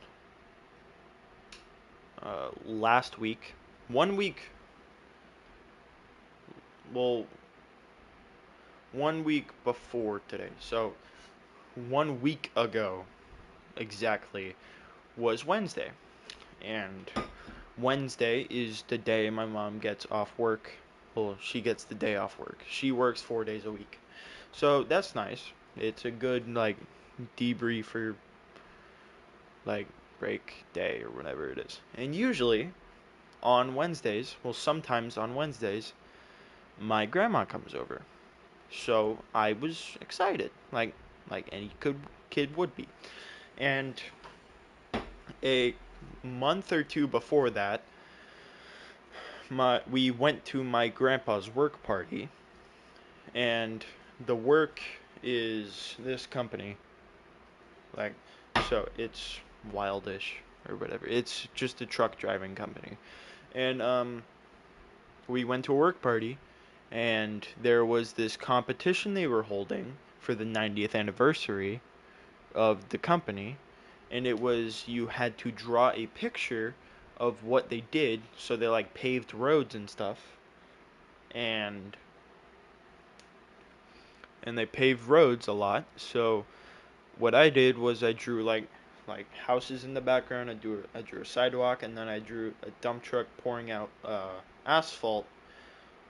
last week, 1 week, well, 1 week before today. So, 1 week ago, exactly, was Wednesday. And Wednesday is the day my mom gets off work. Well, she gets the day off work. She works 4 days a week. So that's nice. It's a good, like, debrief or, like, break day or whatever it is. And usually on Wednesdays, well, sometimes on Wednesdays, my grandma comes over. So I was excited, like any kid would be. And a month or two before that, we went to my grandpa's work party, and the work is this company, like, so it's Wildish or whatever. It's just a truck driving company, and we went to a work party, and there was this competition they were holding for the 90th anniversary of the company, and it was you had to draw a picture of what they did. So they like paved roads and stuff, and they paved roads a lot. So what I did was I drew like houses in the background. I drew a sidewalk, and then I drew a dump truck pouring out asphalt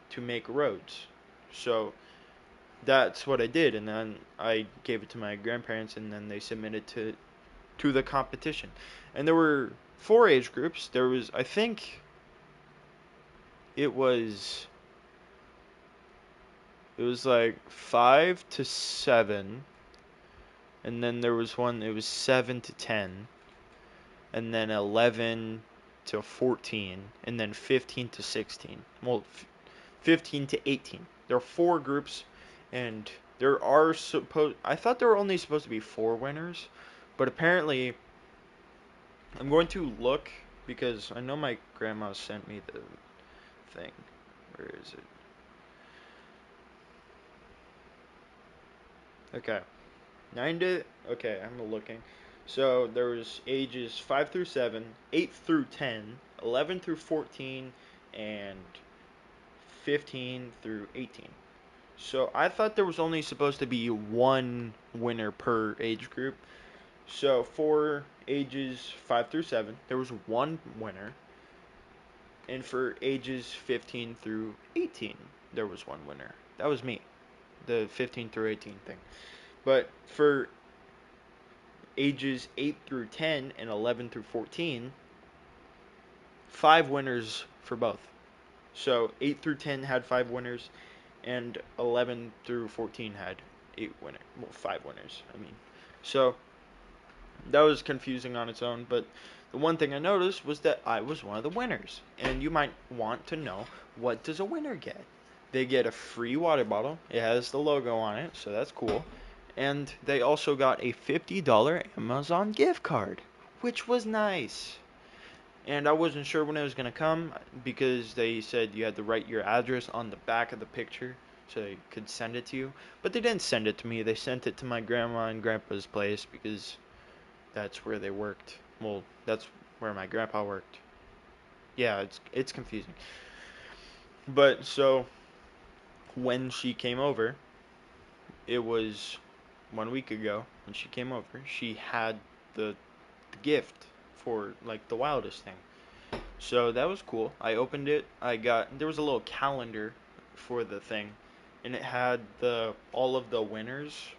to make roads. So that's what I did, and then I gave it to my grandparents, and then they submitted to the competition. And there were four age groups. There was, I think, it was it was like 5 to 7, and then there was one it was 7 to 10, and then 11 to 14, and then 15 to 16. Well, 15 to 18. There are four groups, and there are supposed. I thought there were only supposed to be four winners, but apparently I'm going to look because I know my grandma sent me the thing. Where is it? Okay, Okay, I'm looking. So there was ages 5 through 7, 8 through 10, 11 through 14, and 15 through 18. So I thought there was only supposed to be one winner per age group. So for ages 5 through 7, there was one winner, and for ages 15 through 18, there was one winner. That was me, the 15 through 18 thing. But for ages 8 through 10 and 11 through 14, five winners for both. So 8 through 10 had five winners, and 11 through 14 had five winners. I mean, so that was confusing on its own. But the one thing I noticed was that I was one of the winners. And you might want to know, what does a winner get? They get a free water bottle. It has the logo on it, so that's cool. And they also got a $50 Amazon gift card, which was nice. And I wasn't sure when it was going to come because they said you had to write your address on the back of the picture so they could send it to you. But they didn't send it to me. They sent it to my grandma and grandpa's place because that's where they worked. Well, that's where my grandpa worked. Yeah, it's confusing. But so when she came over, it was 1 week ago when she came over, she had the gift for like the wildest thing. So that was cool. I opened it. There was a little calendar for the thing, and it had the all of the winners.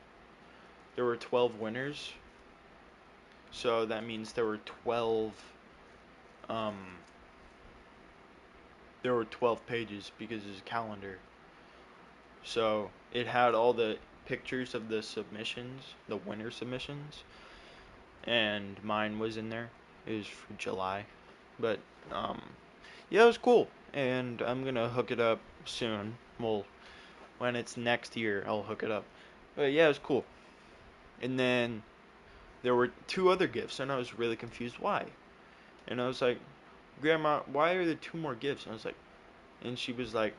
There were 12 winners. So that means um there were 12 pages because it's a calendar. So it had all the pictures of the submissions, the winner submissions, and mine was in there. It was for July. But um yeah, it was cool. And I'm gonna hook it up soon. Well, when it's next year, I'll hook it up. But yeah, it was cool. And then there were two other gifts, and I was really confused why. And I was like, Grandma, why are there two more gifts? And I was like, and she was like,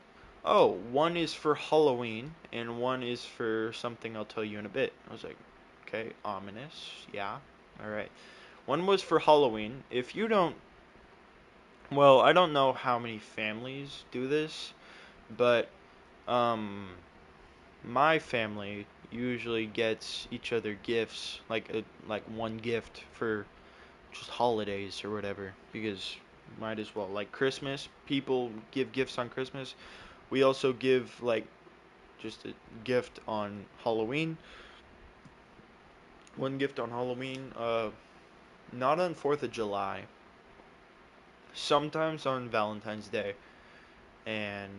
oh, one is for Halloween, and one is for something I'll tell you in a bit. I was like, okay, ominous, yeah, alright. One was for Halloween. If you don't, well, I don't know how many families do this, but, um, my family usually gets each other gifts, like one gift for just holidays or whatever, because might as well. Like Christmas, people give gifts on Christmas. We also give like just a gift on Halloween. One gift on Halloween. Not on 4th of July. Sometimes on Valentine's Day, and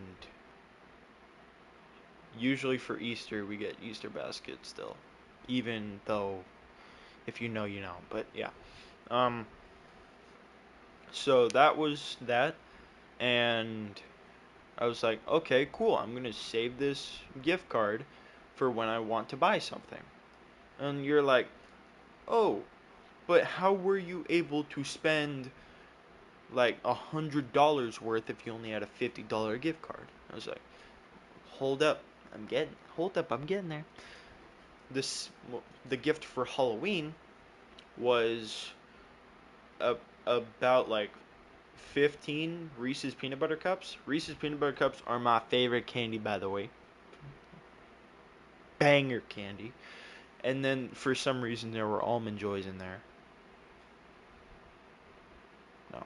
usually for Easter we get Easter baskets still. Even though if you know, you know. But yeah. Um. So that was that, and I was like, okay, cool. I'm gonna save this gift card for when I want to buy something. And you're like, oh, but how were you able to spend like $100 worth if you only had a $50 gift card? I was like, hold up, I'm getting there. This the gift for Halloween was a, about like 15 Reese's peanut butter cups. Reese's peanut butter cups are my favorite candy, by the way. Banger candy. And then for some reason there were almond joys in there. No,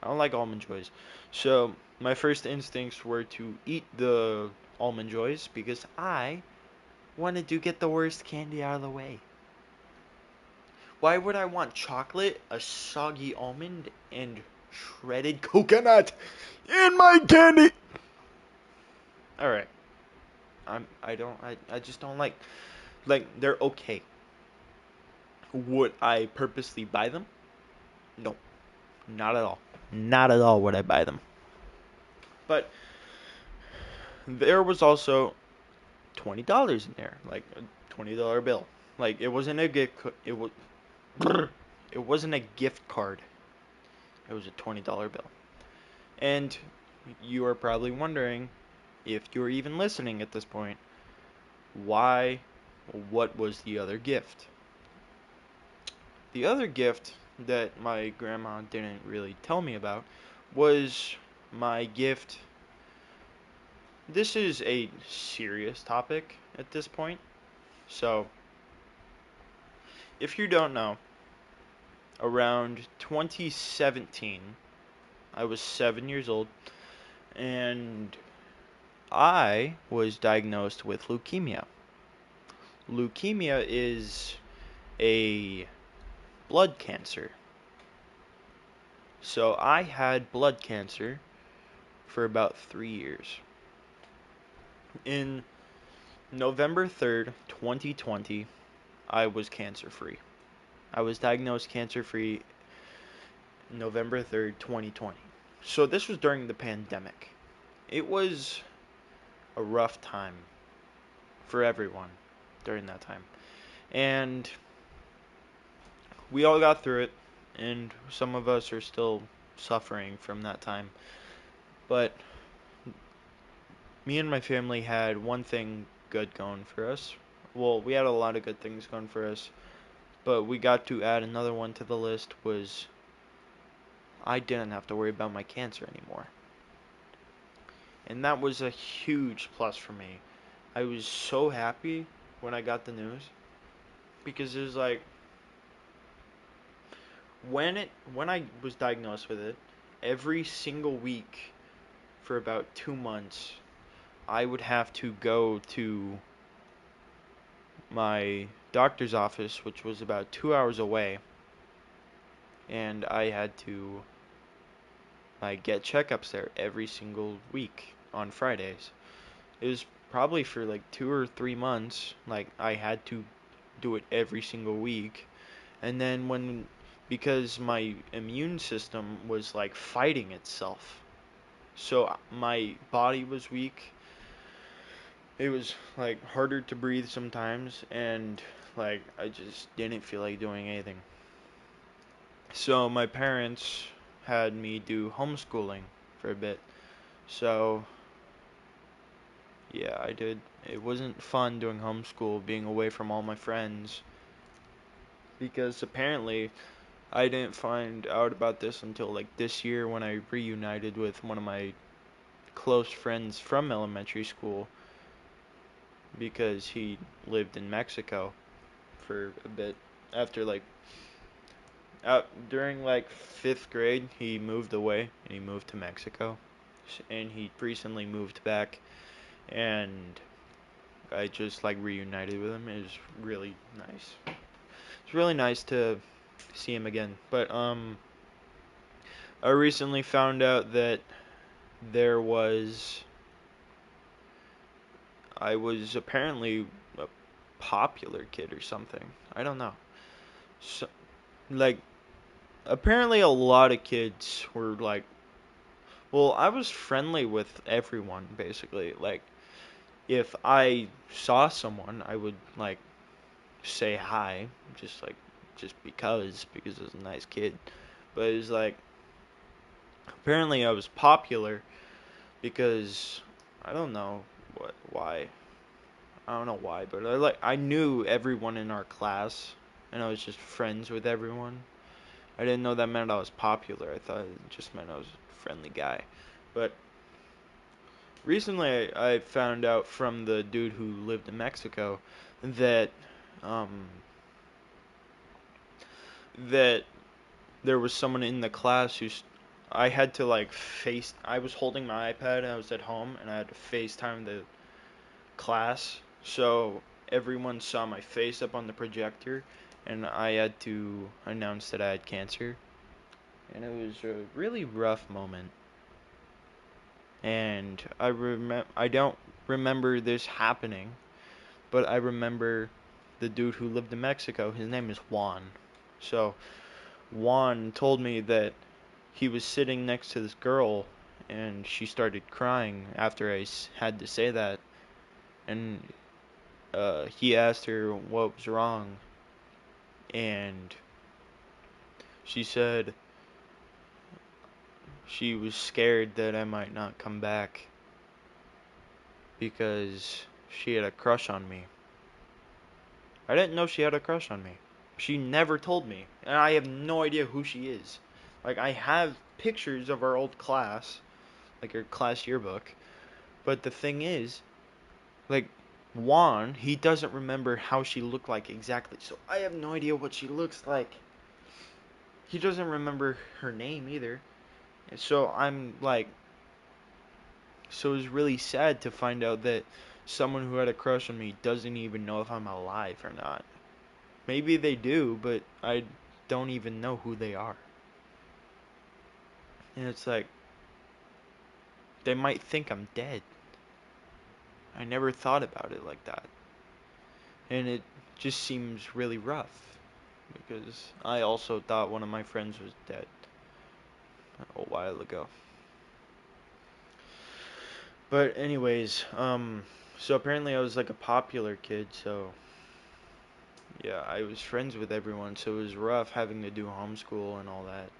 I don't like almond joys. So my first instincts were to eat the almond joys because I wanted to get the worst candy out of the way. Why would I want chocolate, a soggy almond, and shredded coconut in my candy. All right. I just don't like they're okay. Would I purposely buy them? No, not at all. Not at all would I buy them. But there was also $20 in there, like a $20 bill. Like it wasn't a gift. It was. It wasn't a gift card. It was a $20 bill. And you are probably wondering, if you're even listening at this point, why? What was the other gift? The other gift that my grandma didn't really tell me about was my gift. This is a serious topic at this point. So, if you don't know, around 2017, I was 7 years old, and I was diagnosed with leukemia. Leukemia is a blood cancer. So I had blood cancer for about 3 years. In November 3rd, 2020, I was cancer free. I was diagnosed cancer free November 3rd, 2020. So this was during the pandemic. It was a rough time for everyone during that time. And we all got through it, and some of us are still suffering from that time. But me and my family had one thing good going for us. Well, we had a lot of good things going for us, but we got to add another one to the list was I didn't have to worry about my cancer anymore. And that was a huge plus for me. I was so happy when I got the news because it was like when I was diagnosed with it, every single week for about 2 months, I would have to go to my doctor's office, which was about 2 hours away, and I had to get checkups there every single week on Fridays. It was probably for like 2 or 3 months. Like I had to do it every single week, and then because my immune system was like fighting itself, so my body was weak. It was like harder to breathe sometimes, and like I just didn't feel like doing anything. So my parents had me do homeschooling for a bit. So yeah, I did. It wasn't fun doing homeschool, being away from all my friends, because apparently I didn't find out about this until like this year when I reunited with one of my close friends from elementary school because he lived in Mexico for a bit after like during like 5th grade he moved away and he moved to Mexico, and he recently moved back, and I just like reunited with him. It was really nice. It's really nice to see him again. But I recently found out that there was I was apparently a popular kid or something. I don't know. So, like apparently a lot of kids were like, well, I was friendly with everyone basically. Like if I saw someone, I would like say hi, just because I was a nice kid. But it's like apparently I was popular because I don't know why. I don't know why, but I knew everyone in our class and I was just friends with everyone. I didn't know that meant I was popular. I thought it just meant I was a friendly guy. But recently I found out from the dude who lived in Mexico that um that there was someone in the class I had to like face I was holding my iPad and I was at home and I had to FaceTime the class, so everyone saw my face up on the projector and I had to announce that I had cancer. and it was a really rough moment. And I don't remember this happening, but I remember the dude who lived in Mexico. His name is Juan. So Juan told me that he was sitting next to this girl, and she started crying after I had to say that, and he asked her what was wrong, and she said she was scared that I might not come back because she had a crush on me. I didn't know she had a crush on me. She never told me, and I have no idea who she is. Like, I have pictures of our old class, like our class yearbook, but the thing is, like, Juan, he doesn't remember how she looked like exactly, so I have no idea what she looks like. He doesn't remember her name either. And so I'm like, so it was really sad to find out that someone who had a crush on me doesn't even know if I'm alive or not. Maybe they do, but I don't even know who they are. And it's like, they might think I'm dead. I never thought about it like that. And it just seems really rough because I also thought one of my friends was dead a while ago. But anyways, so apparently I was like a popular kid, so yeah, I was friends with everyone, so it was rough having to do homeschool and all that.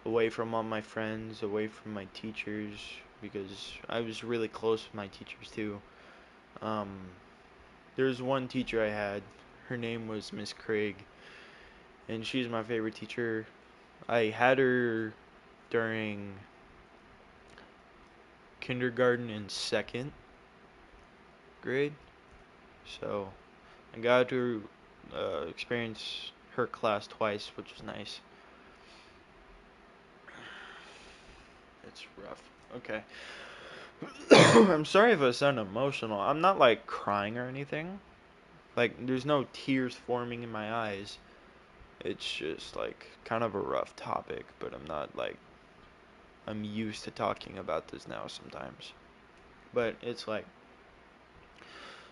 Away from all my friends, away from my teachers, because I was really close with my teachers too. Um, there was one teacher I had, her name was Miss Craig, and she's my favorite teacher. I had her during kindergarten and second grade, so I got to experience her class twice, which was nice. It's rough. Okay. I'm sorry if I sound emotional. I'm not like crying or anything. Like, there's no tears forming in my eyes. It's just like kind of a rough topic, but I'm not like, I'm used to talking about this now sometimes. But it's like,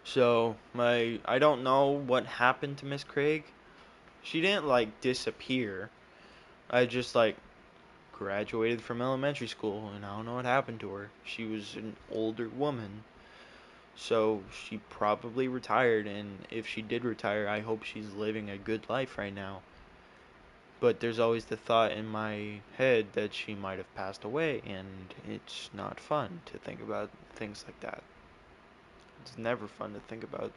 so I don't know what happened to Miss Craig. She didn't like disappear. I just like graduated from elementary school and I don't know what happened to her. She was an older woman. So she probably retired, and if she did retire, I hope she's living a good life right now. But there's always the thought in my head that she might have passed away, and it's not fun to think about things like that. It's never fun to think about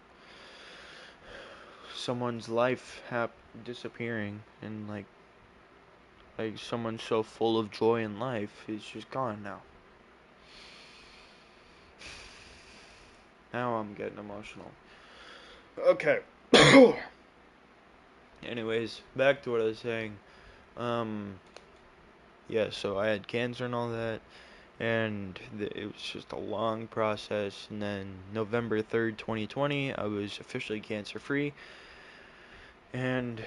someone's life disappearing, and like someone so full of joy in life is just gone now. Now I'm getting emotional. Okay. Anyways, back to what I was saying. Um, yeah, so I had cancer and all that, and it was just a long process. And then November 3rd, 2020, I was officially cancer free, and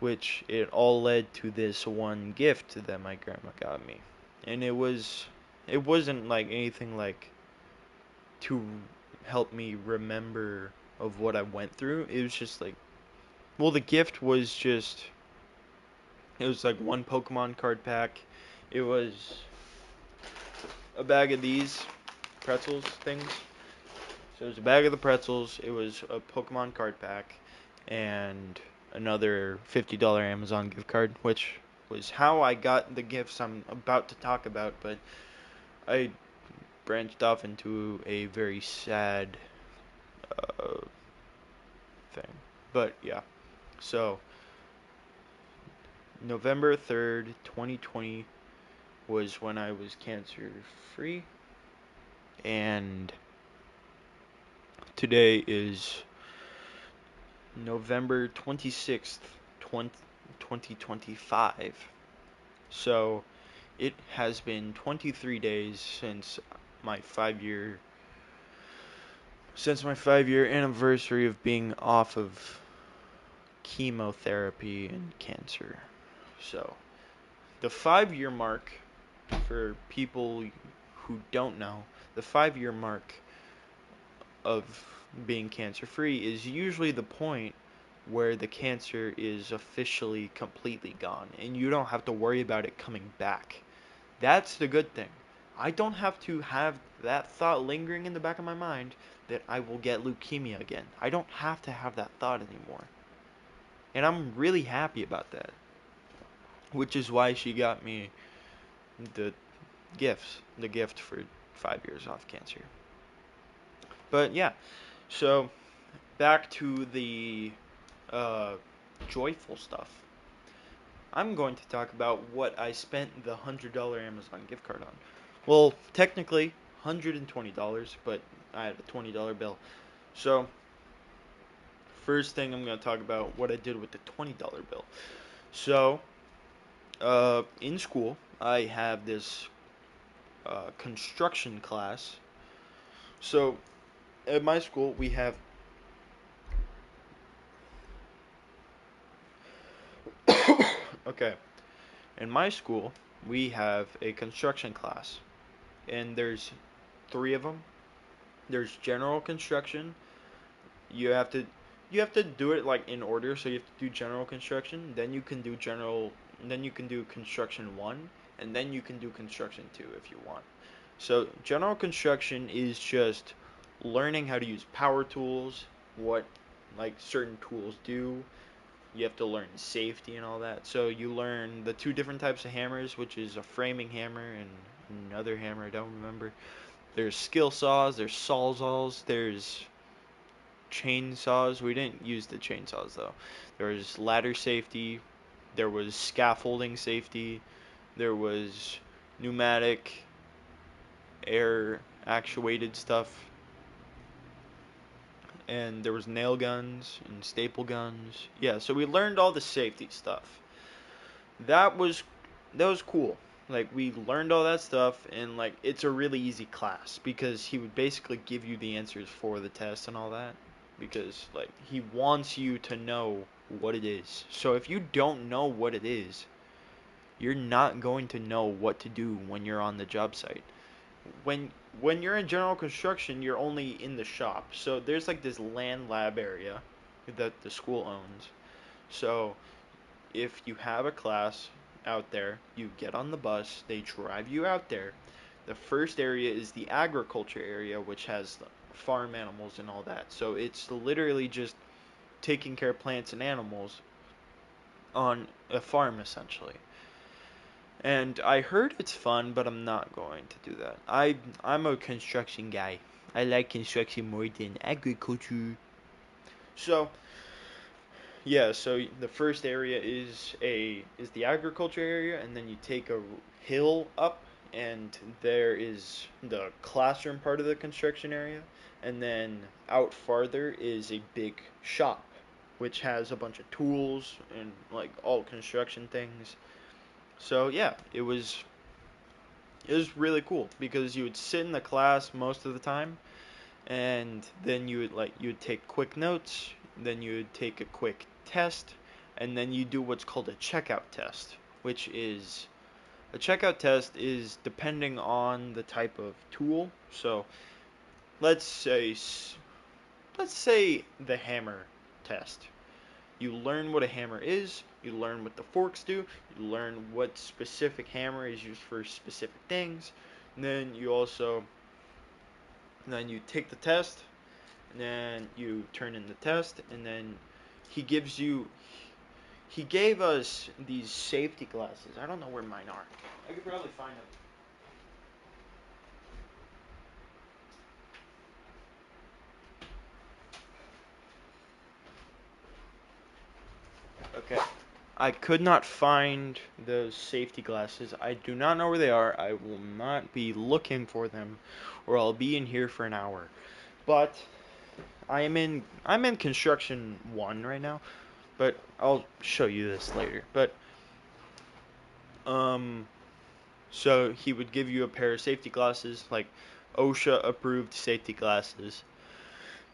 which it all led to this one gift that my grandma got me. And it wasn't like anything like to help me remember of what I went through. It was just like, well, the gift was just, it was like one Pokemon card pack. It was a bag of these pretzels things. So it was a bag of the pretzels. It was a Pokemon card pack, and another $50 Amazon gift card, which was how I got the gifts I'm about to talk about. But I branched off into a very sad uh, thing. But yeah, so November 3rd, 2020 was when I was cancer free, and today is November 26th, 2025. So it has been 23 days since my 5-year anniversary of being off of chemotherapy and cancer. So the 5 year mark, for people who don't know, the 5 year mark of being cancer free is usually the point where the cancer is officially completely gone and you don't have to worry about it coming back. That's the good thing. I don't have to have that thought lingering in the back of my mind that I will get leukemia again. I don't have to have that thought anymore. And I'm really happy about that. Which is why she got me the the gift for 5 years off cancer. But yeah, so back to the uh, joyful stuff. I'm going to talk about what I spent the $100 Amazon gift card on. Well, technically $120, but I had a $20 bill. So, first thing I'm going to talk about what I did with the $20 bill. So, in school, I have this construction class. So, at my school, we have. Okay. In my school, we have a construction class, and there's three of them. There's general construction. You have to you have to do it like in order. So you have to do general construction, then you can do construction 1, and then you can do construction 2 if you want. So general construction is just learning how to use power tools, what like certain tools do. You have to learn safety and all that. So you learn the two different types of hammers, which is a framing hammer and another hammer I don't remember. There's skill saws, there's sawzalls, there's chainsaws. We didn't use the chainsaws though. There was ladder safety, there was scaffolding safety, there was pneumatic air actuated stuff, and there was nail guns and staple guns. Yeah, so we learned all the safety stuff. That was that was cool. Like we learned all that stuff and like it's a really easy class because he would basically give you the answers for the test and all that because like he wants you to know what it is. So if you don't know what it is, you're not going to know what to do when you're on the job site. When when you're in general construction, you're only in the shop. So there's like this land lab area that the school owns. So if you have a class out there, you get on the bus, they drive you out there. The first area is the agriculture area, which has farm animals and all that. So it's literally just taking care of plants and animals on a farm, essentially. And I heard it's fun, but I'm not going to do that. I'm a construction guy. I like construction more than agriculture. So yeah, so the first area is the agriculture area, and then you take a hill up, and there is the classroom part of the construction area, and then out farther is a big shop, which has a bunch of tools and like all construction things. So yeah, it was really cool because you would sit in the class most of the time, and then you would take quick notes, then you would take a quick test, and then you do what's called a checkout test, which is a checkout test is depending on the type of tool. So let's say let's say the hammer test. You learn what a hammer is, you learn what the forks do, you learn what specific hammer is used for specific things, and then you take the test, and then you turn in the test, and then he gives you he gave us these safety glasses. I don't know where mine are. I could probably find them. Okay. I could not find those safety glasses. I do not know where they are. I will not be looking for them or I'll be in here for an hour. But I'm in construction 1 right now, but I'll show you this later. But um so he would give you a pair of safety glasses, like OSHA approved safety glasses.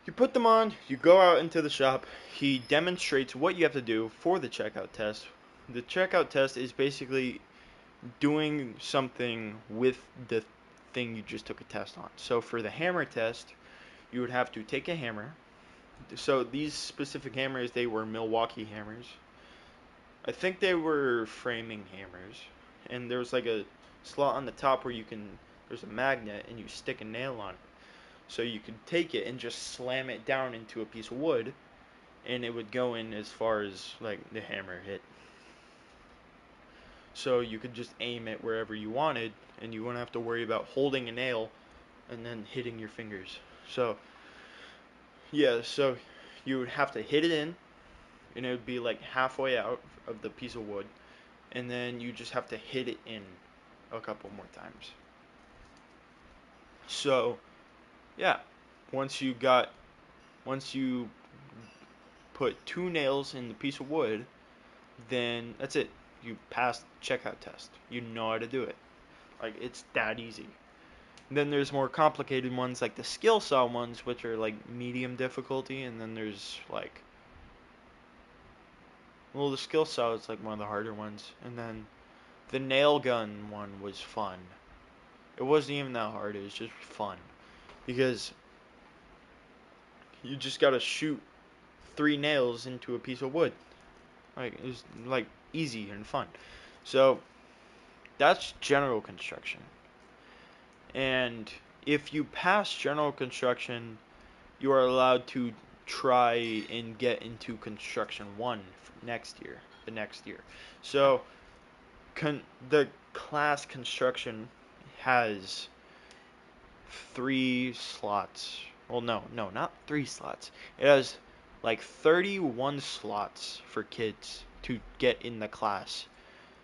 You put them on, you go out into the shop, he demonstrates what you have to do for the checkout test. The checkout test is basically doing something with the thing you just took a test on. So for the hammer test, you would have to take a hammer. So these specific hammers, they were Milwaukee hammers. I think they were framing hammers. And there was like a slot on the top where there's a magnet and you stick a nail on it. So you could take it and just slam it down into a piece of wood and it would go in as far as like the hammer hit. So you could just aim it wherever you wanted and you wouldn't have to worry about holding a nail and then hitting your fingers. So yeah, so you would have to hit it in and it would be like halfway out of the piece of wood and then you just have to hit it in a couple more times. So, yeah, once you got once you put two nails in the piece of wood, then that's it. You passed the checkout test. You know how to do it. Like it's that easy. Then there's more complicated ones like the skill saw ones, which are like medium difficulty, and then there's like the skill saw is like one of the harder ones, and then the nail gun one was fun. It wasn't even that hard. It was just fun because you just gotta shoot three nails into a piece of wood. Like it was like easy and fun. So that's general construction. And if you pass general construction, you are allowed to try and get into construction one the next year. So the class construction has three slots. Well, no, not three slots. It has like 31 slots for kids to get in the class.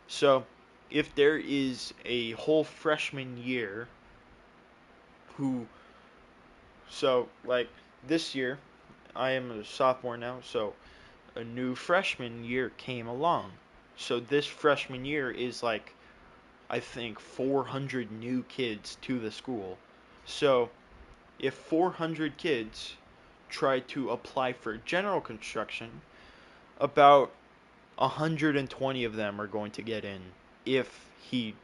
So, if there is a whole freshman year who, so like this year, I am a sophomore now, so a new freshman year came along. So, this freshman year is like, I think, 400 new kids to the school. So, if 400 kids try to apply for general construction, about 120 of them are going to get in if he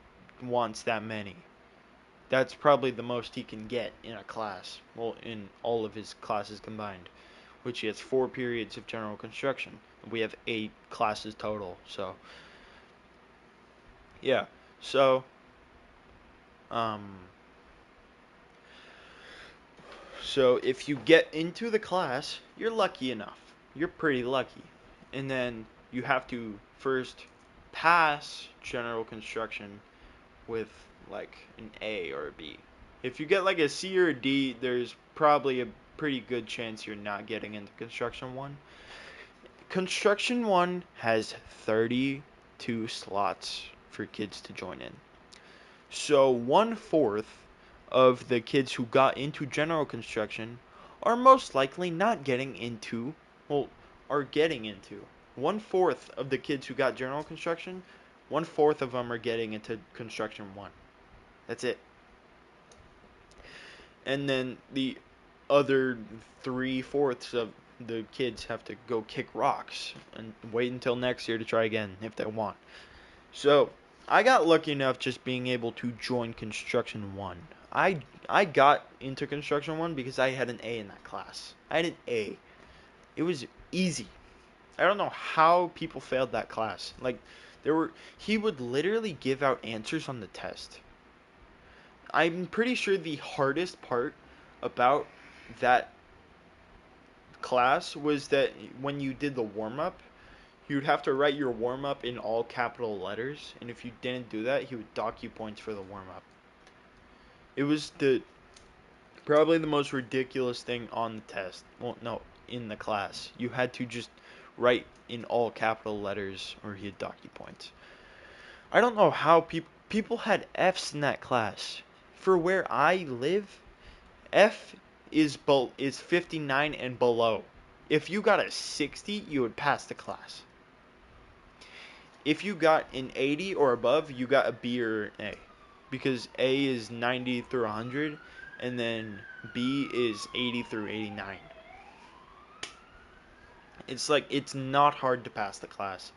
wants that many. That's probably the most he can get in a class. Well, in all of his classes combined, which he has 4 periods of general construction. We have 8 classes total. So, yeah. So, um, so if you get into the class, you're lucky enough. You're pretty lucky. And then you have to first pass general construction with like an A or a B. If you get like a C or a D, there's probably a pretty good chance you're not getting into construction 1. Construction 1 has 32 slots for kids to join in. So 1/4 of the kids who got into general construction are most likely not getting into, well, are getting into. 1/4 of the kids who got general construction, 1/4 of them are getting into construction 1. That's it. And then the other 3/4 of the kids have to go kick rocks and wait until next year to try again if they want. So I got lucky enough just being able to join construction 1. I got into construction 1 because I had an A in that class. I had an A. It was easy. I don't know how people failed that class. Like he would literally give out answers on the test. I'm pretty sure the hardest part about that class was that when you did the warm up, you'd have to write your warm up in all capital letters, and if you didn't do that, he would dock you points for the warm up. It was probably the most ridiculous thing on the test. Well, no, in the class. You had to just write in all capital letters or he'd dock you points. I don't know how people had Fs in that class. For where I live, F is 59 and below. If you got a 60, you would pass the class. If you got an 80 or above, you got a B or an A. Because A is 90 through 100, and then B is 80 through 89. It's not hard to pass the class.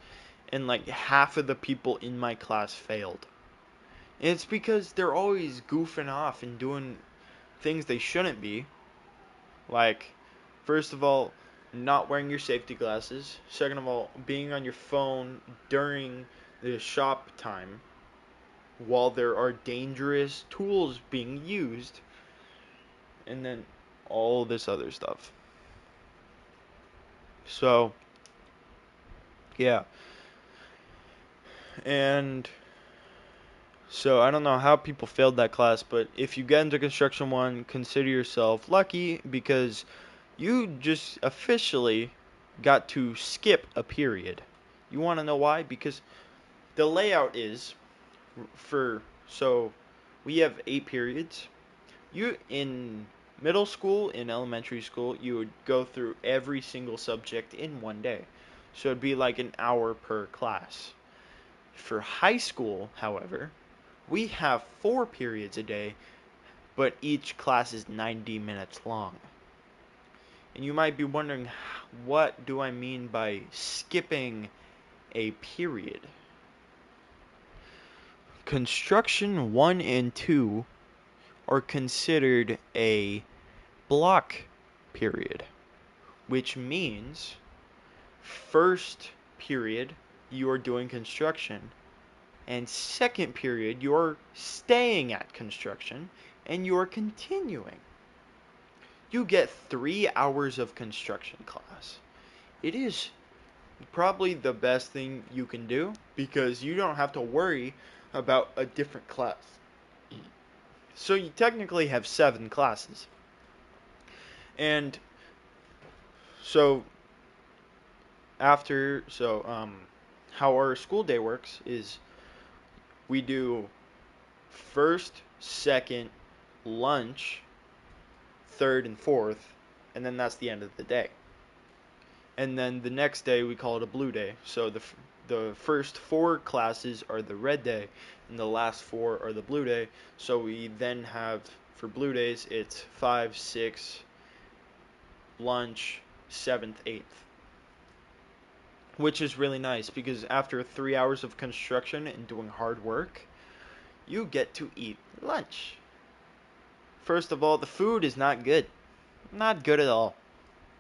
And like half of the people in my class failed. It's because they're always goofing off and doing things they shouldn't be. Like, first of all, not wearing your safety glasses. Second of all, being on your phone during the shop time while there are dangerous tools being used. And then all this other stuff. So, yeah. And so I don't know how people failed that class, but if you get into construction one, consider yourself lucky because you just officially got to skip a period. You want to know why? Because the layout is for so we have 8 periods. You in middle school, in elementary school, you would go through every single subject in one day. So it'd be like an hour per class. For high school, however, we have 4 periods a day, but each class is 90 minutes long. And you might be wondering, what do I mean by skipping a period? Construction 1 and 2 are considered a block period, which means first period you're doing construction, and second period you're staying at construction, and you're continuing. You get 3 hours of construction class. It is probably the best thing you can do because you don't have to worry about a different class. So you technically have 7 classes. And so how our school day works is we do first, second, lunch, third, and fourth, and then that's the end of the day. And then the next day we call it a blue day. So the first 4 classes are the red day, and the last 4 are the blue day. So we then have for blue days it's 5, 6, lunch, 7th, 8th. Which is really nice because after 3 hours of construction and doing hard work, you get to eat lunch. First of all, the food is not good. Not good at all.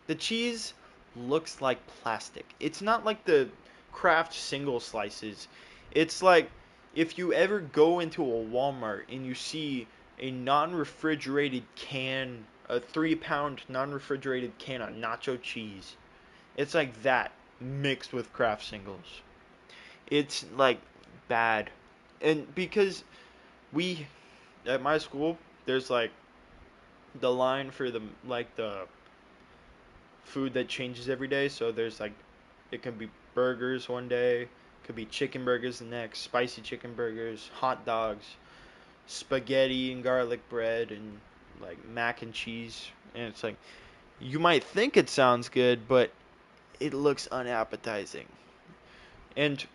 The cheese looks like plastic. It's not like the Kraft single slices. It's like if you ever go into a Walmart and you see a non-refrigerated can, a 3-pound non-refrigerated can of nacho cheese. It's like that mixed with Kraft singles. It's like bad. And because we at my school, there's like the line for the food that changes every day. So there's like it can be burgers one day, could be chicken burgers the next, spicy chicken burgers, hot dogs, spaghetti and garlic bread, and like mac and cheese. And it's like you might think it sounds good, but it looks unappetizing. And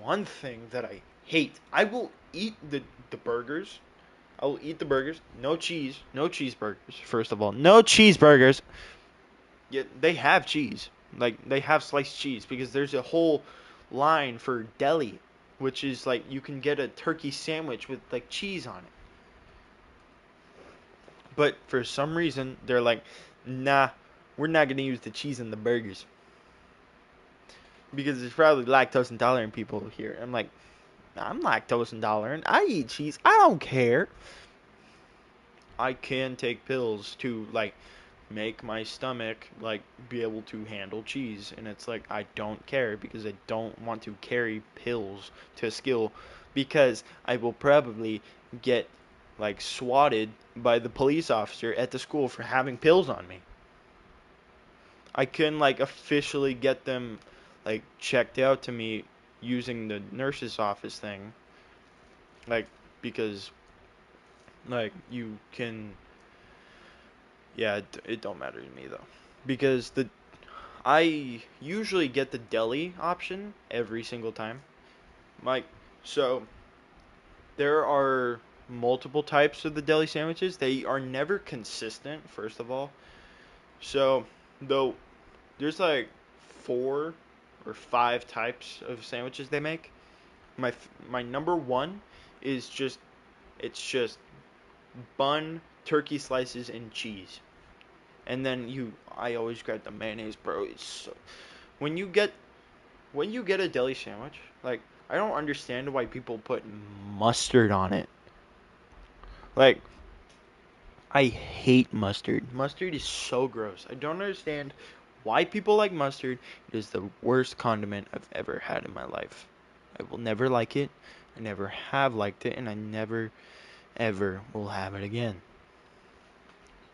one thing that I hate, I will eat the burgers. I will eat the burgers. No cheese. No cheeseburgers. First of all, no cheeseburgers. Yet they have cheese. Like they have sliced cheese because there's a whole line for deli, which is like you can get a turkey sandwich with like cheese on it. But for some reason they're like, nah, we're not gonna use the cheese in the burgers because there's probably lactose intolerant people here. I'm like, I'm lactose intolerant. I eat cheese. I don't care. I can take pills to like make my stomach like be able to handle cheese, and it's like I don't care because I don't want to carry pills to school because I will probably get like swatted by the police officer at the school for having pills on me. I can like officially get them like checked out to me using the nurse's office thing, like because like you can, yeah, it don't matter to me though because the I usually get the deli option every single time. Like, so there are multiple types of the deli sandwiches. They are never consistent, first of all. So, though there's like 4 or 5 types of sandwiches they make. My number one is just It's just bun, turkey slices, and cheese. And then I always grab the mayonnaise, bro. It's so, when you get when you get a deli sandwich, like I don't understand why people put mustard on it. Like I hate mustard. Mustard is so gross. I don't understand why people like mustard. It is the worst condiment I've ever had in my life. I will never like it. I never have liked it, and I never ever will have it again.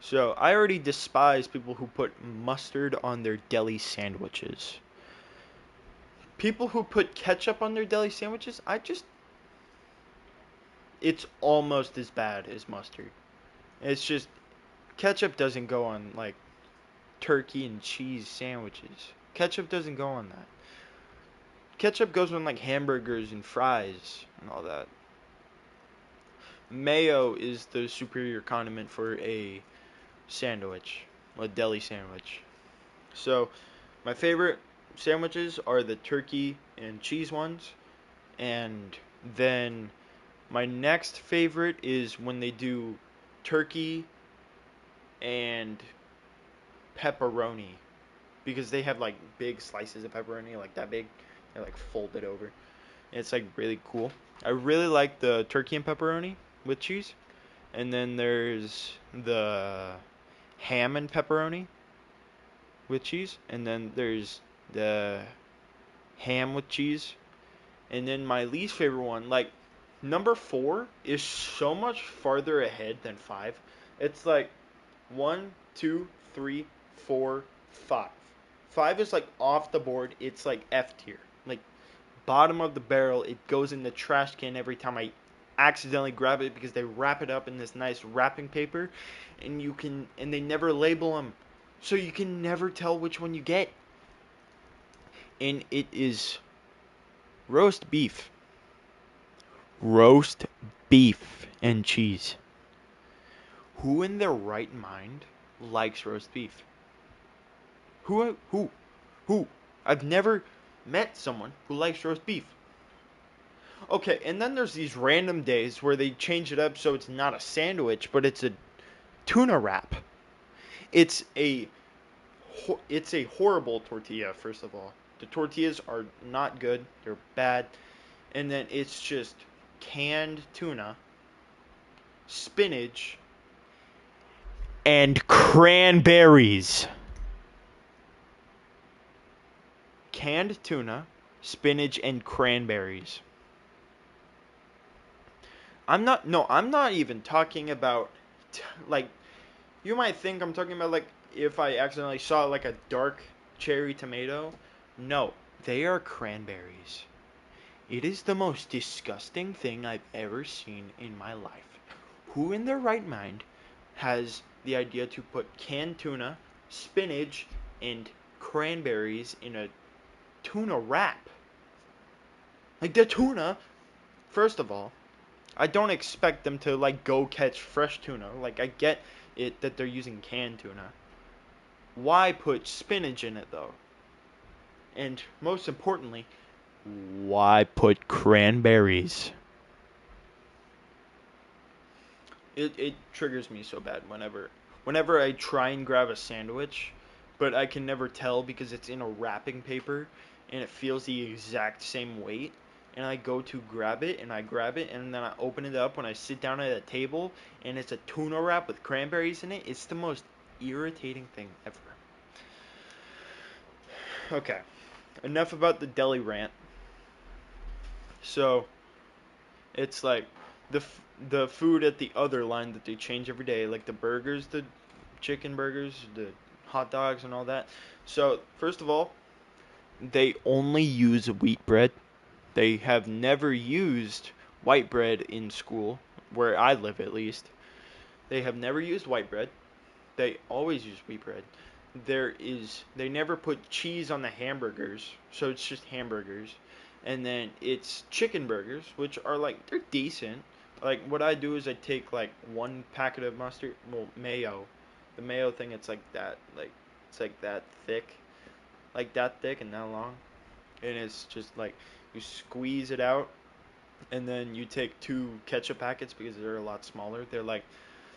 So I already despise people who put mustard on their deli sandwiches. People who put ketchup on their deli sandwiches, it's almost as bad as mustard. It's just ketchup doesn't go on like turkey and cheese sandwiches. Ketchup doesn't go on that. Ketchup goes on like hamburgers and fries and all that. Mayo is the superior condiment for a sandwich, a deli sandwich. So, my favorite sandwiches are the turkey and cheese ones. And then my next favorite is when they do turkey and pepperoni. Because they have like big slices of pepperoni, like that big. They're like folded over. And it's like really cool. I really like the turkey and pepperoni with cheese. And then there's the ham and pepperoni with cheese. And then there's the ham with cheese. And then my least favorite one, like number 4 is so much farther ahead than 5. It's like 1, 2, 3, 4, 5. 5 is like off the board. It's like F tier. Like bottom of the barrel. It goes in the trash can every time I accidentally grab it because they wrap it up in this nice wrapping paper, and they never label them, so you can never tell which one you get. And it is roast beef, roast beef and cheese. Who in their right mind likes roast beef? Who? I've never met someone who likes roast beef. Okay, and then there's these random days where they change it up so it's not a sandwich, but it's a tuna wrap. It's a it's a horrible tortilla. First of all, the tortillas are not good; they're bad. And then it's just canned tuna, spinach, and cranberries. Canned tuna, spinach, and cranberries. I'm not even talking about like you might think I'm talking about like if I accidentally saw like a dark cherry tomato. No, they are cranberries. It is the most disgusting thing I've ever seen in my life. Who in their right mind has the idea to put canned tuna, spinach, and cranberries in a tuna wrap? Like the tuna, first of all, I don't expect them to like go catch fresh tuna. Like I get it that they're using canned tuna. Why put spinach in it though? And most importantly, why put cranberries? It triggers me so bad whenever I try and grab a sandwich, but I can never tell because it's in a wrapping paper and it feels the exact same weight. And I go to grab it and I grab it and then I open it up when I sit down at a table and it's a tuna wrap with cranberries in it. It's the most irritating thing ever. Okay, enough about the deli rant. So it's like the the food at the other line that they change every day, like the burgers, the chicken burgers, the hot dogs, and all that. So first of all, they only use wheat bread. They have never used white bread in school, where I live at least. They have never used white bread. They always use wheat bread. They never put cheese on the hamburgers, so it's just hamburgers. And then it's chicken burgers, which are like they're decent. Like what I do is I take like one packet of mustard, well, mayo. The mayo thing, it's like that thick and that long, and it's just like you squeeze it out, and then you take 2 ketchup packets because they're a lot smaller. They're like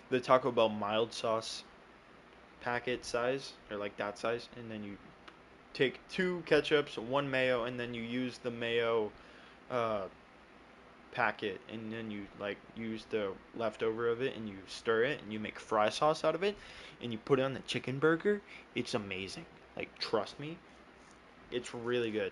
the Taco Bell mild sauce packet size. They're like that size, and then you take 2 ketchups, 1 mayo, and then you use the mayo uh, packet, and then you like use the leftover of it, and you stir it, and you make fry sauce out of it, and you put it on the chicken burger. It's amazing. Like trust me, it's really good.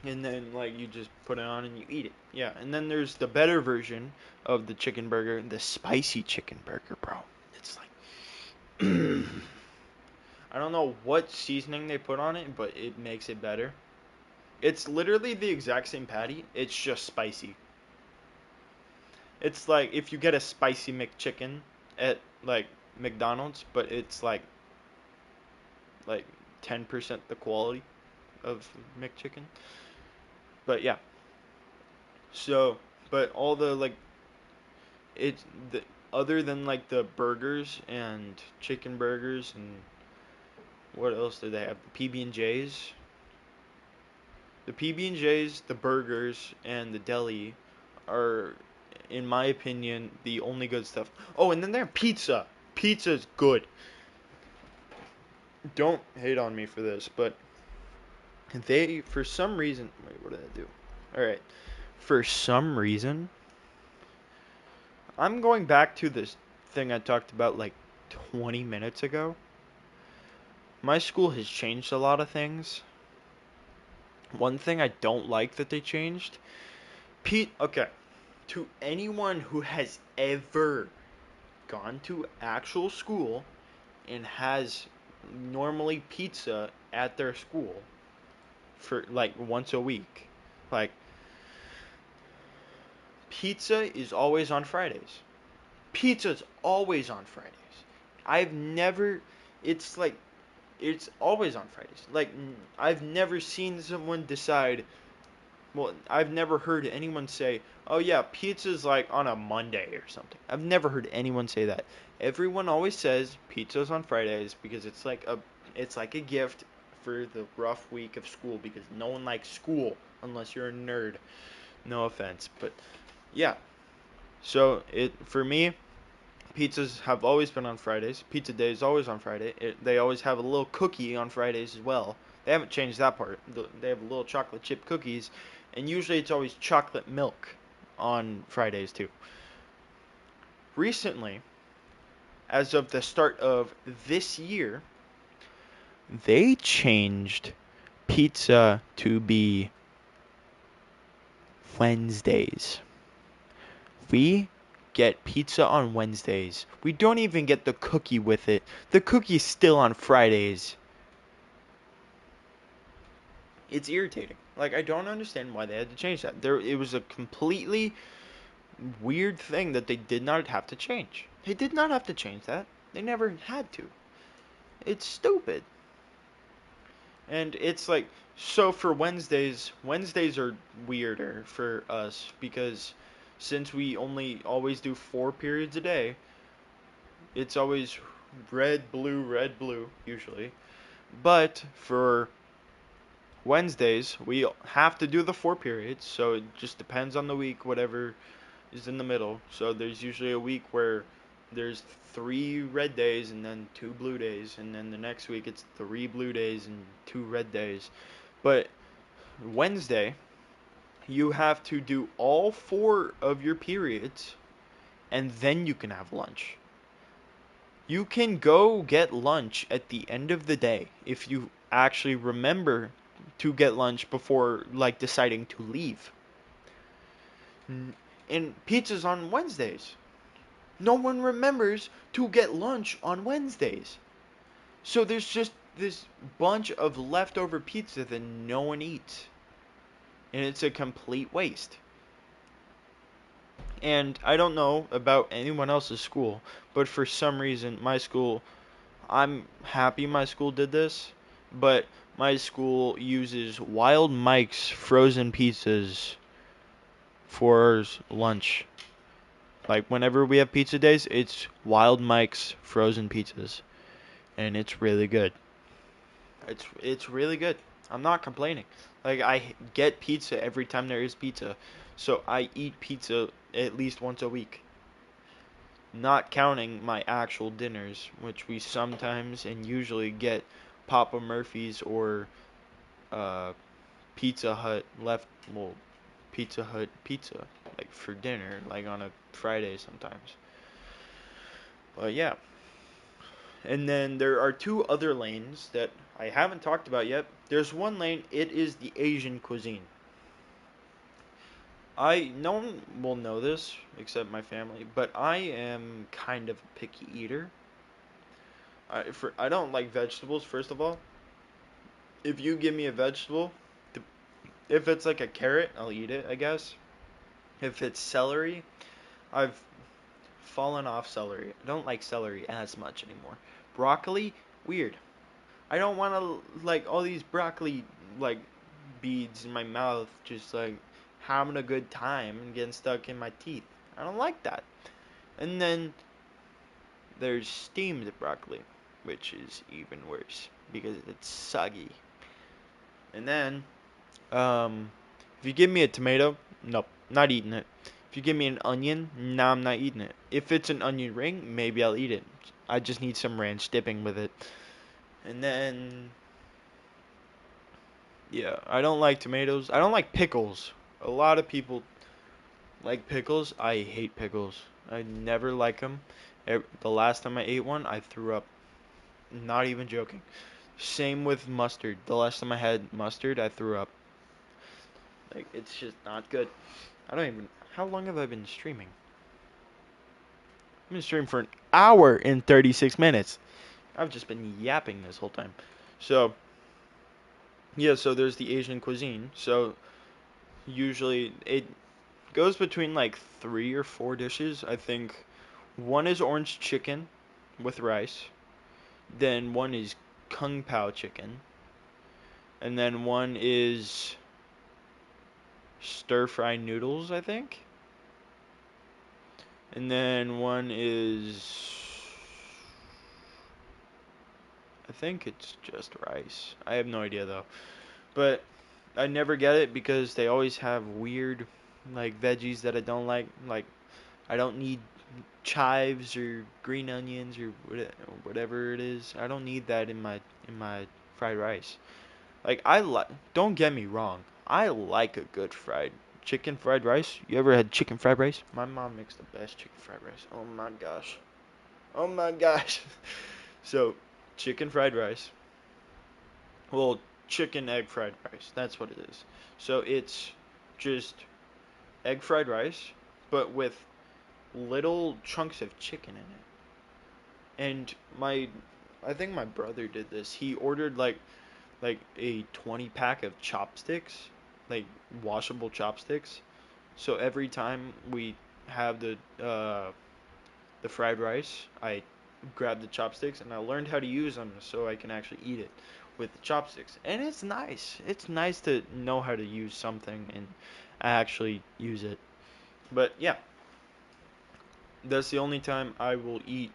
And then like you just put it on and you eat it. Yeah, and then there's the better version of the chicken burger, the spicy chicken burger, bro. It's like I don't know what seasoning they put on it, but it makes it better. It's literally the exact same patty. It's just spicy. It's like if you get a spicy McChicken at like McDonald's, but it's like 10% the quality of McChicken. But yeah. So, but all the like it's the other than like the burgers and chicken burgers and what else do they have? The PB and J's. The PB and J's, the burgers, and the deli are, in my opinion, the only good stuff. Oh, and then they have pizza. Pizza's good. Don't hate on me for this, but they, for some reason, wait, what did I do? All right, for some reason, I'm going back to this thing I talked about like 20 minutes ago. My school has changed a lot of things. One thing I don't like that they changed, Pete. Okay, to anyone who has ever gone to actual school and has normally pizza at their school for like once a week. Like pizza is always on Fridays. Pizza's always on Fridays. I've never it's like it's always on Fridays. Like I've never seen someone decide well, I've never heard anyone say, "Oh yeah, pizza's like on a Monday or something." I've never heard anyone say that. Everyone always says pizza's on Fridays because it's like a gift for the rough week of school because no one likes school unless you're a nerd. No offense, but yeah. So it for me, pizzas have always been on Fridays. Pizza day is always on Friday. They always have a little cookie on Fridays as well. They haven't changed that part. They have little chocolate chip cookies, and usually it's always chocolate milk on Fridays too. Recently, as of the start of this year, they changed pizza to be Wednesdays. We get pizza on Wednesdays. We don't even get the cookie with it. The cookie's still on Fridays. It's irritating. Like I don't understand why they had to change that. It was a completely weird thing that they did not have to change. They did not have to change that. They never had to. It's stupid. And it's like so for Wednesdays are weirder for us because since we only always do 4 periods a day, it's always red, blue usually. But for Wednesdays, we have to do the 4 periods, so it just depends on the week, whatever is in the middle. So there's usually a week where there's 3 red days and then 2 blue days, and then the next week it's 3 blue days and 2 red days. But Wednesday, you have to do all 4 of your periods, and then you can have lunch. You can go get lunch at the end of the day if you actually remember to get lunch before like deciding to leave. And pizza's on Wednesdays. No one remembers to get lunch on Wednesdays. So there's just this bunch of leftover pizza that no one eats. And it's a complete waste. And I don't know about anyone else's school, but for some reason my school, I'm happy my school did this, but my school uses Wild Mike's frozen pizzas for lunch. Like whenever we have pizza days, it's Wild Mike's frozen pizzas, and it's really good. It's really good. I'm not complaining. Like I get pizza every time there is pizza. So I eat pizza at least once a week. Not counting my actual dinners, which we sometimes and usually get Papa Murphy's or uh, Pizza Hut well, Pizza Hut pizza, like for dinner, like on a Friday sometimes. But yeah, and then there are two other lanes that I haven't talked about yet. There's one lane, it is the Asian cuisine. No one will know this except my family, but I am kind of a picky eater. I don't like vegetables. First of all, if you give me a vegetable, if it's like a carrot, I'll eat it, I guess. If it's celery, I've fallen off celery. I don't like celery as much anymore. Broccoli, weird. I don't want to like all these broccoli like beads in my mouth, just like having a good time and getting stuck in my teeth. I don't like that. And then there's steamed broccoli, which is even worse because it's soggy. And then, um, if you give me a tomato, nope, not eating it. If you give me an onion, nah, I'm not eating it. If it's an onion ring, maybe I'll eat it. I just need some ranch dipping with it. And then, yeah, I don't like tomatoes. I don't like pickles. A lot of people like pickles. I hate pickles. I never like them. The last time I ate one, I threw up. Not even joking. Same with mustard. The last time I had mustard, I threw up. Like, it's just not good. I don't even. How long have I been streaming? I've been streaming for an hour and 36 minutes. I've just been yapping this whole time. So, yeah, so there's the Asian cuisine. So, usually it goes between like three or four dishes. I think one is orange chicken with rice. Then one is kung pao chicken. And then one is stir fry noodles, I think. And then one is. I think it's just rice. I have no idea though. But I never get it because they always have weird, like, veggies that I don't like. Like, I don't need chives or green onions or whatever it is. I don't need that in my fried rice. Like, don't get me wrong. I like a good fried rice. You ever had chicken fried rice? My mom makes the best chicken fried rice. Oh my gosh. Oh my gosh. So, chicken fried rice. Well, chicken egg fried rice. That's what it is. So, it's just egg fried rice, but with little chunks of chicken in it. And I think my brother did this. He ordered like a 20 pack of chopsticks, like washable chopsticks. So every time we have the fried rice, I grab the chopsticks and I learned how to use them so I can actually eat it with the chopsticks. And it's nice. It's nice to know how to use something and actually use it. But yeah, that's the only time I will eat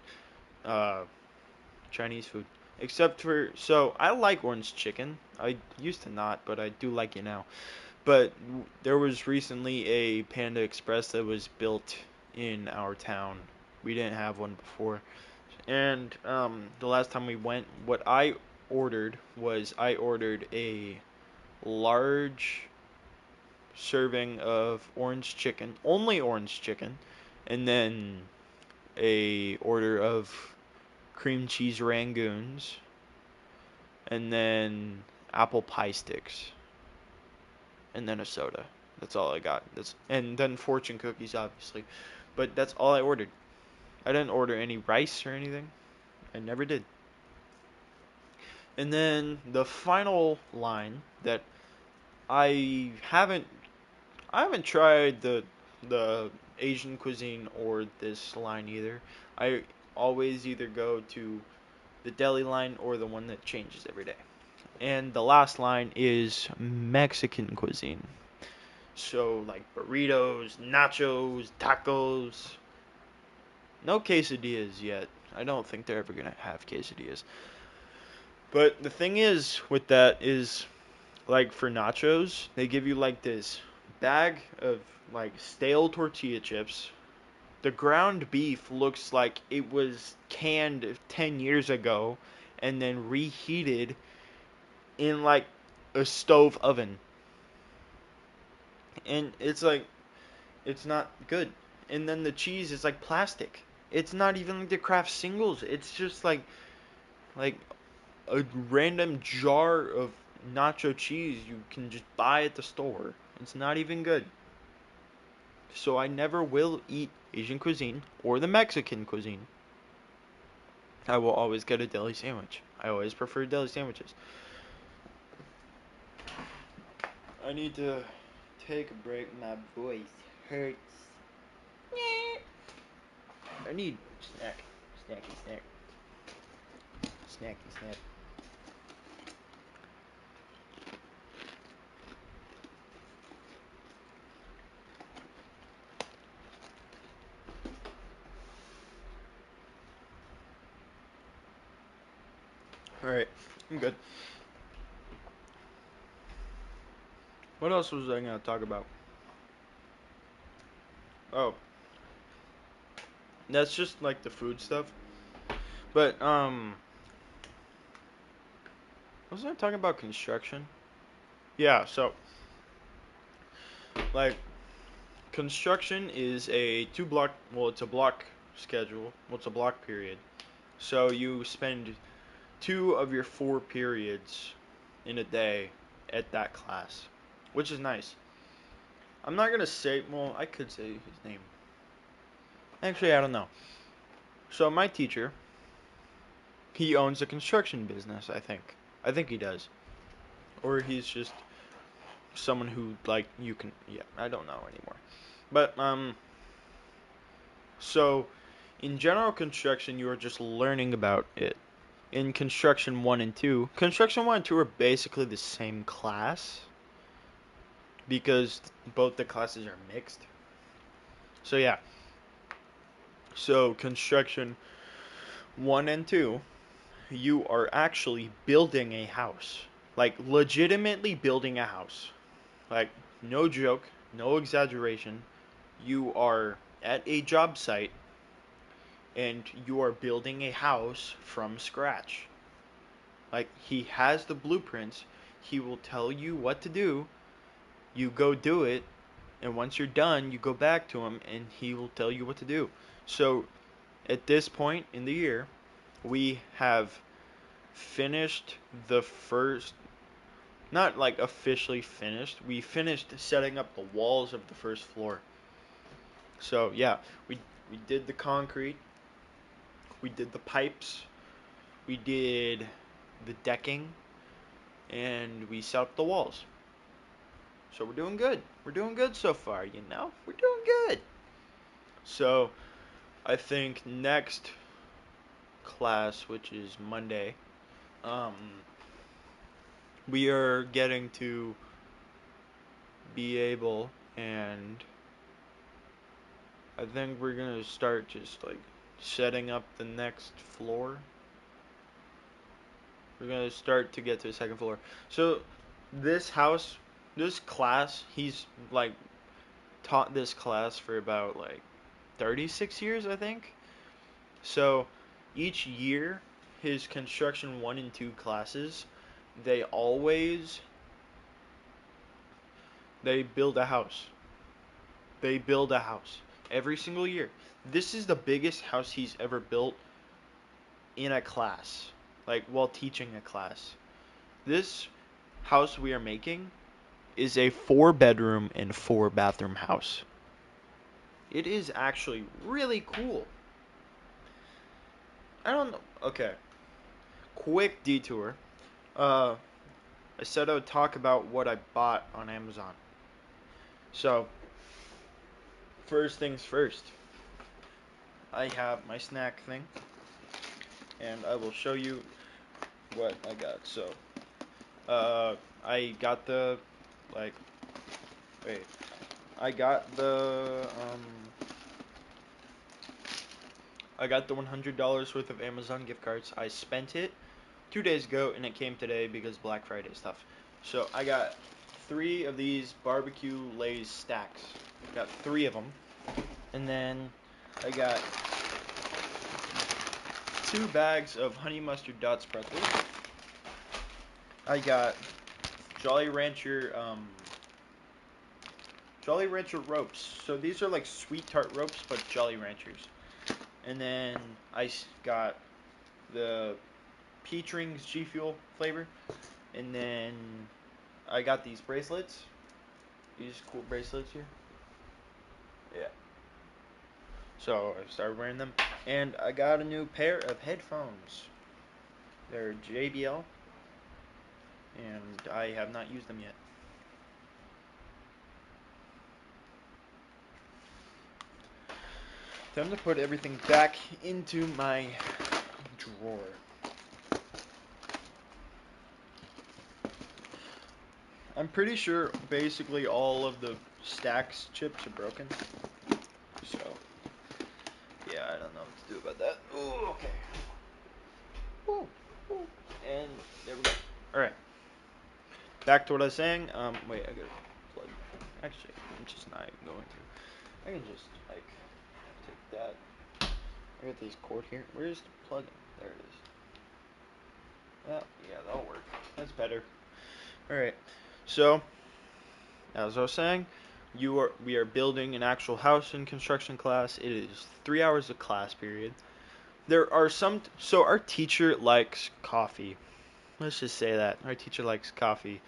uh, Chinese food. Except for, so I like orange chicken. I used to not, but I do like it now. But there was recently a Panda Express that was built in our town. We didn't have one before. And the last time we went, what I ordered a large serving of orange chicken, only orange chicken, and then a order of cream cheese rangoons, and then apple pie sticks, and then a soda. That's all I got. And then fortune cookies, obviously. But that's all I ordered. I didn't order any rice or anything. I never did. And then the final line that I haven't I haven't tried the Asian cuisine or this line either. I always either go to the deli line or the one that changes every day. And the last line is Mexican cuisine. So like burritos, nachos, tacos. No quesadillas yet. I don't think they're ever gonna have quesadillas. But the thing is with that is Like for nachos, they give you like this bag of like stale tortilla chips. The ground beef looks like it was canned 10 years ago and then reheated in like a stove oven. And it's like it's not good. And then the cheese is like plastic. It's not even like the Kraft singles. It's just like a random jar of nacho cheese you can just buy at the store. It's not even good. So I never will eat Asian cuisine or the Mexican cuisine. I will always get a deli sandwich. I always prefer deli sandwiches. I need to take a break. My voice hurts. I need snack. Snacky snack. Snacky snack. Alright, I'm good. What else was I gonna talk about? Oh, that's just like the food stuff. But wasn't I talking about construction? Yeah, so like construction is a two block, well, it's a block schedule. Well, it's a block period. So you spend two of your four periods in a day at that class, which is nice. I'm not gonna say, well, I could say his name. Actually, I don't know. So my teacher, he owns a construction business, I think. I think he does. Or he's just someone who like you can, yeah, I don't know anymore. But so in general construction you are just learning about it. In construction 1 and 2 are basically the same class because both the classes are mixed. So yeah. So construction 1 and 2, you are actually building a house. Like legitimately building a house. Like no joke, no exaggeration. You are at a job site and you are building a house from scratch. Like he has the blueprints, he will tell you what to do, you go do it, and once you're done, you go back to him and he will tell you what to do. So at this point in the year, we have finished the first, not like officially finished, we finished setting up the walls of the first floor. So yeah, we did the concrete, we did the pipes, we did the decking, and we set up the walls. So we're doing good. We're doing good so far, you know? We're doing good. So I think next class, which is Monday, um, we are getting to be able, and I think we're gonna start just like setting up the next floor. We're gonna start to get to the second floor. So this house, this class, he's like taught this class for about like 36 years, I think. So each year, his construction 1 and 2 classes, they always they build a house. They build a house every single year. This is the biggest house he's ever built in a class, like while teaching a class. This house we are making is a 4 bedroom and 4 bathroom house. It is actually really cool. I don't know. Okay. Quick detour. Uh, I said I would talk about what I bought on Amazon. So, first things first. I have my snack thing, and I will show you what I got. So, I got the, like, wait, I got I got the $100 worth of Amazon gift cards. I spent it 2 days ago, and it came today because Black Friday stuff. So I got 3 of these barbecue Lay's stacks. Got 3 of them. And then I got 2 bags of honey mustard Dots pretzels. I got Jolly Rancher Jolly Rancher ropes. So these are like sweet tart ropes, but Jolly Ranchers. And then I got the Peach Rings G Fuel flavor. And then I got these bracelets. These cool bracelets here. Yeah. So I started wearing them. And I got a new pair of headphones. They're JBL. And I have not used them yet. Time to put everything back into my drawer. I'm pretty sure basically all of the stacks chips are broken. So, yeah, I don't know what to do about that. Ooh, okay. Ooh, ooh. And there we go. Alright. Back to what I was saying. Wait, I gotta plug. Actually, I'm just not even going to. I can just, like, take that. I got this cord here. Where's the plug? There it is. Well, yeah, that'll work. That's better. Alright. So, as I was saying, we are building an actual house in construction class. It is 3 hours of class period. There are so our teacher likes coffee. Let's just say that our teacher likes coffee.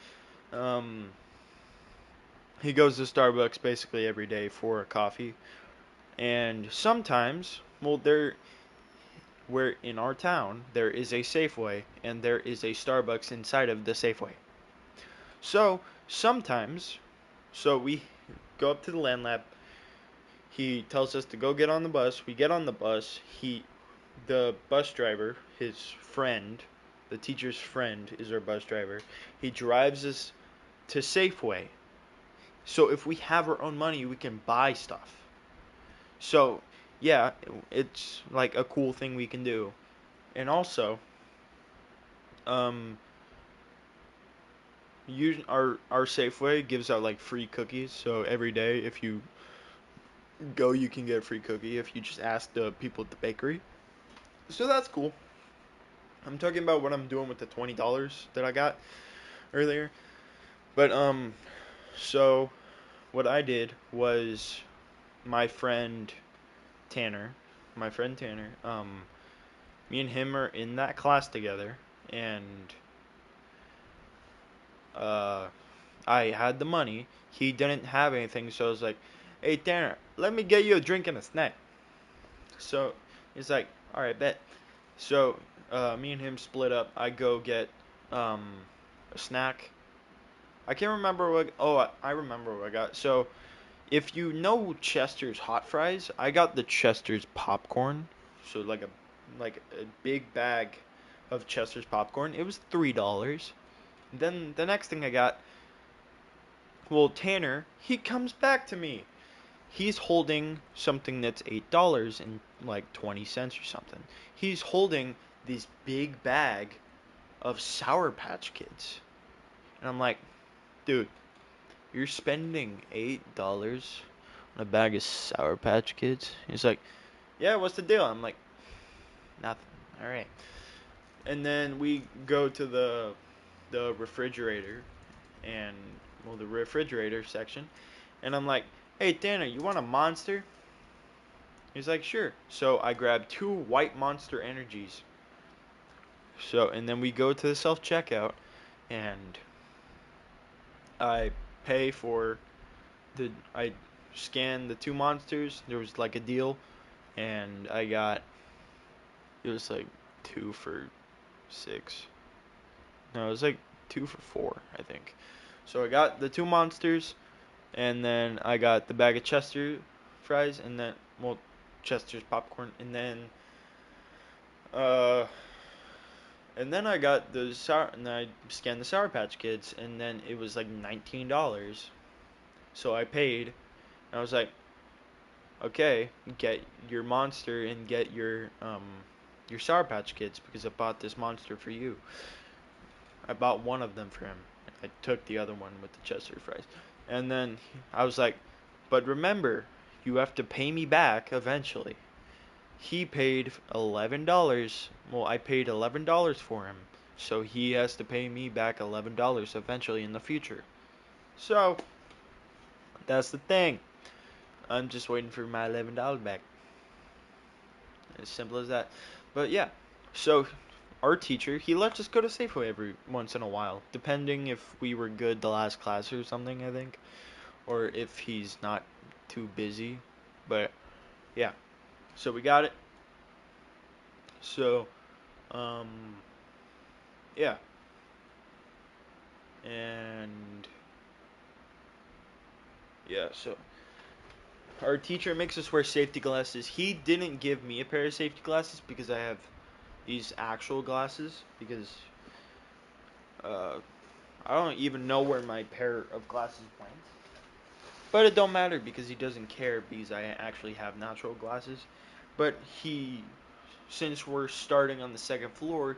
Um, he goes to Starbucks basically every day for a coffee, and sometimes, well, where in our town there is a Safeway and there is a Starbucks inside of the Safeway. So sometimes, so we go up to the land lab. He tells us to go get on the bus. We get on the bus. The bus driver, his friend, the teacher's friend is our bus driver. He drives us to Safeway. So if we have our own money, we can buy stuff. So, yeah, it's like a cool thing we can do. And also, um, our Safeway gives out like free cookies. So every day, if you go, you can get a free cookie if you just ask the people at the bakery. So that's cool. I'm talking about what I'm doing with the $20 that I got earlier. But so what I did was my friend Tanner, my friend Tanner, me and him are in that class together, and uh, I had the money. He didn't have anything, so I was like, "Hey Tanner, let me get you a drink and a snack." So he's like, "All right, bet." So me and him split up. I go get a snack. I can't remember what. Oh, I remember what I got. So if you know Chester's hot fries, I got the Chester's popcorn. So like a big bag of Chester's popcorn. It was $3. Then the next thing I got, well, Tanner, he comes back to me. He's holding something that's $8 and like 20 cents or something. He's holding this big bag of Sour Patch Kids. And I'm like, dude, you're spending $8 on a bag of Sour Patch Kids? He's like, yeah, what's the deal? I'm like, nothing. All right. And then we go to the refrigerator and well the refrigerator section, and I'm like, hey Tanner, you want a Monster? He's like, sure. So I grabbed 2 white Monster Energies. So and then we go to the self checkout, and I pay for I scanned the 2 monsters. There was like a deal, and I got it was like 2 for 6. No, it was like 2 for 4, I think. So I got the 2 monsters, and then I got the bag of Chester fries, and then well, Chester's popcorn, uh, and then I got the sour, and I scanned the Sour Patch Kids, and then it was like $19. So I paid, and I was like, okay, get your monster and get your Sour Patch Kids because I bought this monster for you. I bought one of them for him. I took the other one with the Chester fries. And then I was like, but remember, you have to pay me back eventually. He paid $11. Well, I paid $11 for him. So he has to pay me back $11 eventually in the future. So, that's the thing. I'm just waiting for my $11 back. As simple as that. But yeah, so our teacher, he lets us go to Safeway every once in a while, depending if we were good the last class or something, I think, or if he's not too busy. But yeah, so we got it. So, um, yeah, and yeah, so our teacher makes us wear safety glasses. He didn't give me a pair of safety glasses because I have these actual glasses because uh, I don't even know where my pair of glasses went. But it don't matter because he doesn't care because I actually have natural glasses. But since we're starting on the second floor,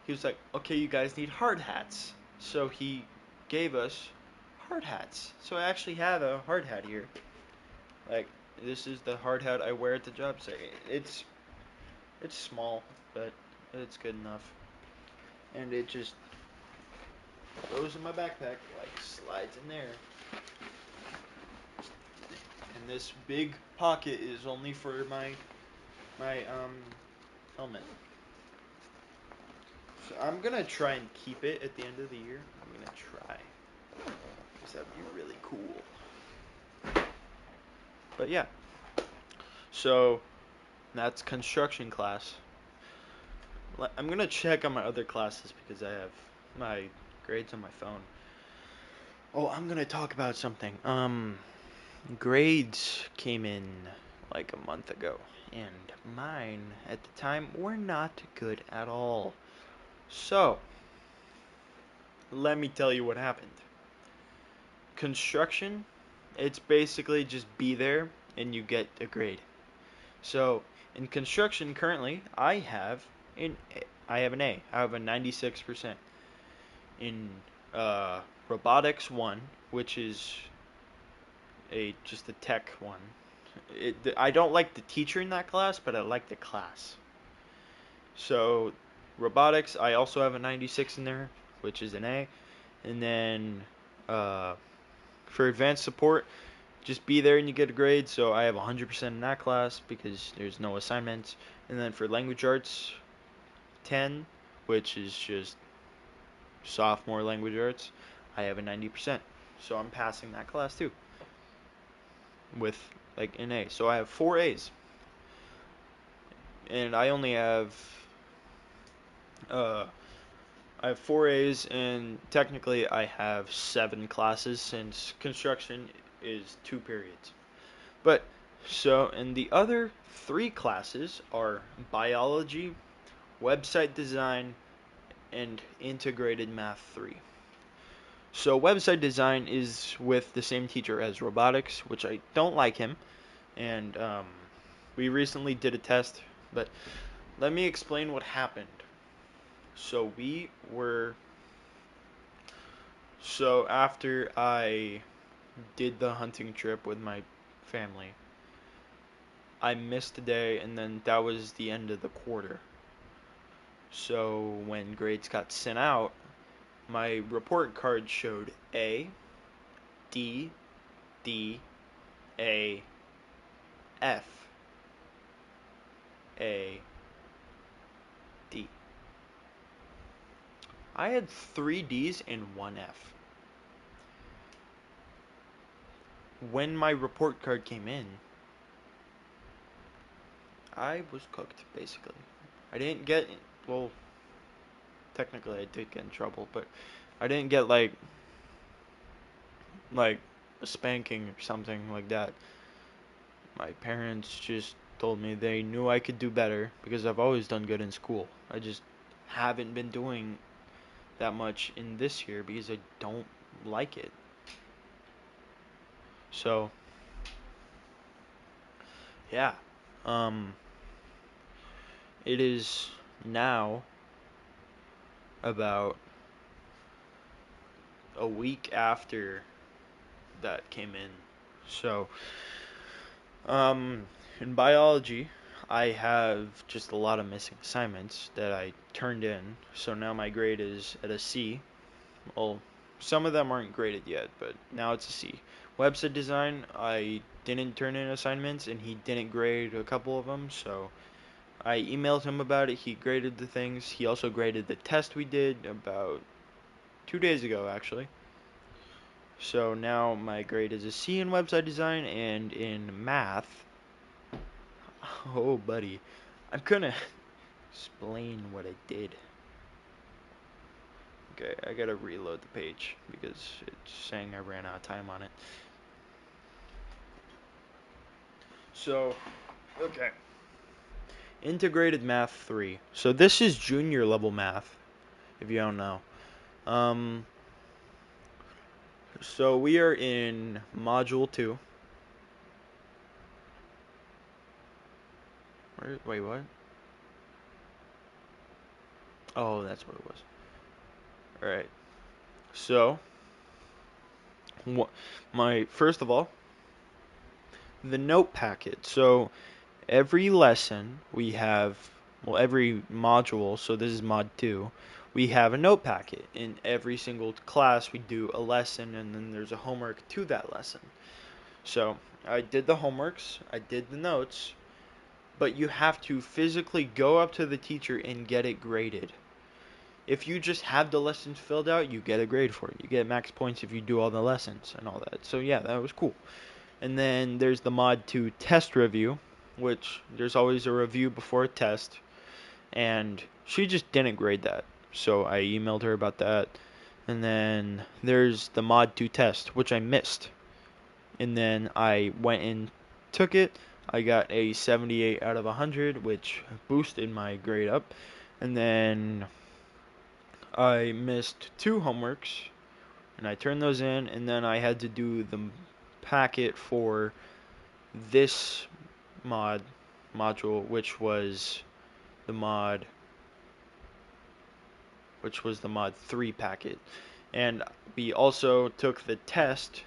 he was like, okay, you guys need hard hats. So he gave us hard hats. So I actually have a hard hat here. Like, this is the hard hat I wear at the job site. It's small, but it's good enough. And it just goes in my backpack, like slides in there. And this big pocket is only for my helmet. So I'm gonna try and keep it at the end of the year. I'm gonna try. Cause that'd be really cool. But yeah. So that's construction class. I'm gonna check on my other classes because I have my grades on my phone. Oh, I'm gonna talk about something. Grades came in like a month ago, and mine at the time were not good at all. So, let me tell you what happened. Construction, it's basically just be there and you get a grade. So, in construction currently, I have an A. I have a 96% in robotics 1, which is a just a tech one. I don't like the teacher in that class, but I like the class. So, robotics, I also have a 96 in there, which is an A. And then uh, for advanced support, just be there and you get a grade. So I have 100% in that class because there's no assignments. And then for language arts, 10, which is just sophomore language arts, I have a 90%. So I'm passing that class too with like an A. So I have 4 A's. And uh I have 4 A's and technically I have 7 classes since construction is 2 periods. But and the other 3 classes are biology, website design, and integrated math 3. So website design is with the same teacher as robotics, which I don't like him, and we recently did a test, but let me explain what happened. So after I did the hunting trip with my family, I missed a day, and then that was the end of the quarter. So when grades got sent out, my report card showed A, D, D, A, F, A, D. I had 3 D's and 1 F. When my report card came in, I was cooked, basically. I didn't get, well, technically I did get in trouble, but I didn't get like a spanking or something like that. My parents just told me they knew I could do better because I've always done good in school. I just haven't been doing that much in this year because I don't like it. So, yeah. Um it is now about a week after that came in. So, in biology, I have just a lot of missing assignments that I turned in. So now my grade is at a C. Well, some of them aren't graded yet, but now it's a C. Website design, I didn't turn in assignments, and he didn't grade a couple of them, so I emailed him about it. He graded the things. He also graded the test we did about 2 days ago, actually. So now my grade is a C in website design, and in math. Oh, buddy. I'm gonna explain what I did. Okay, I gotta reload the page because it's saying I ran out of time on it. So, okay. Integrated Math 3. So this is junior level math, if you don't know. Um, so we are in Module 2. Wait, what? Oh, that's what it was. Alright. So, first of all, the note packet. So, every lesson we have, well, every module, so this is Mod 2, we have a note packet. In every single class, we do a lesson, and then there's a homework to that lesson. So, I did the homeworks, I did the notes, but you have to physically go up to the teacher and get it graded. If you just have the lessons filled out, you get a grade for it. You get max points if you do all the lessons and all that. So yeah, that was cool. And then there's the Mod 2 test review, which there's always a review before a test. And she just didn't grade that. So I emailed her about that. And then there's the Mod 2 test, which I missed. And then I went and took it. I got a 78 out of 100, which boosted my grade up. And then I missed 2 homeworks, and I turned those in, and then I had to do the packet for this module, the mod, which was the mod 3 packet. And we also took the test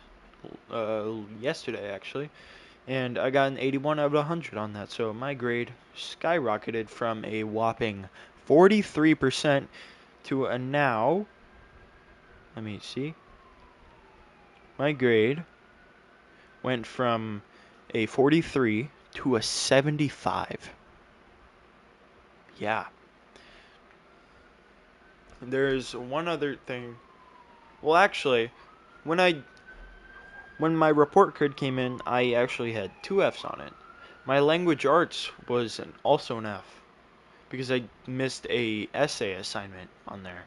yesterday, actually, and I got an 81 out of 100 on that. So my grade skyrocketed from a whopping 43% to a now, let me see, my grade went from a 43 to a 75. Yeah. There's one other thing. Well, actually, when I when my report card came in, I actually had 2 Fs on it. My language arts was also an F because I missed a essay assignment on there.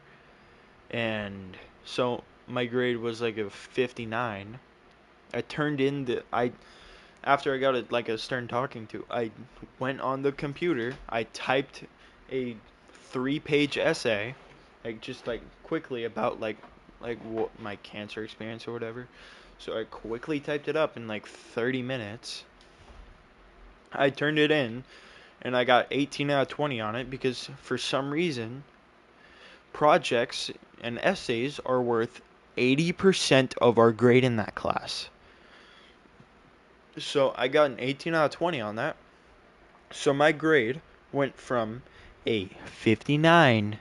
And so my grade was like a 59. I turned in the I After I got a stern talking to, I went on the computer, I typed a 3-page essay, just quickly about what my cancer experience or whatever. So I quickly typed it up in 30 minutes. I turned it in, and I got 18 out of 20 on it because for some reason projects and essays are worth 80% of our grade in that class. So I got an 18 out of 20 on that. So my grade went from a 59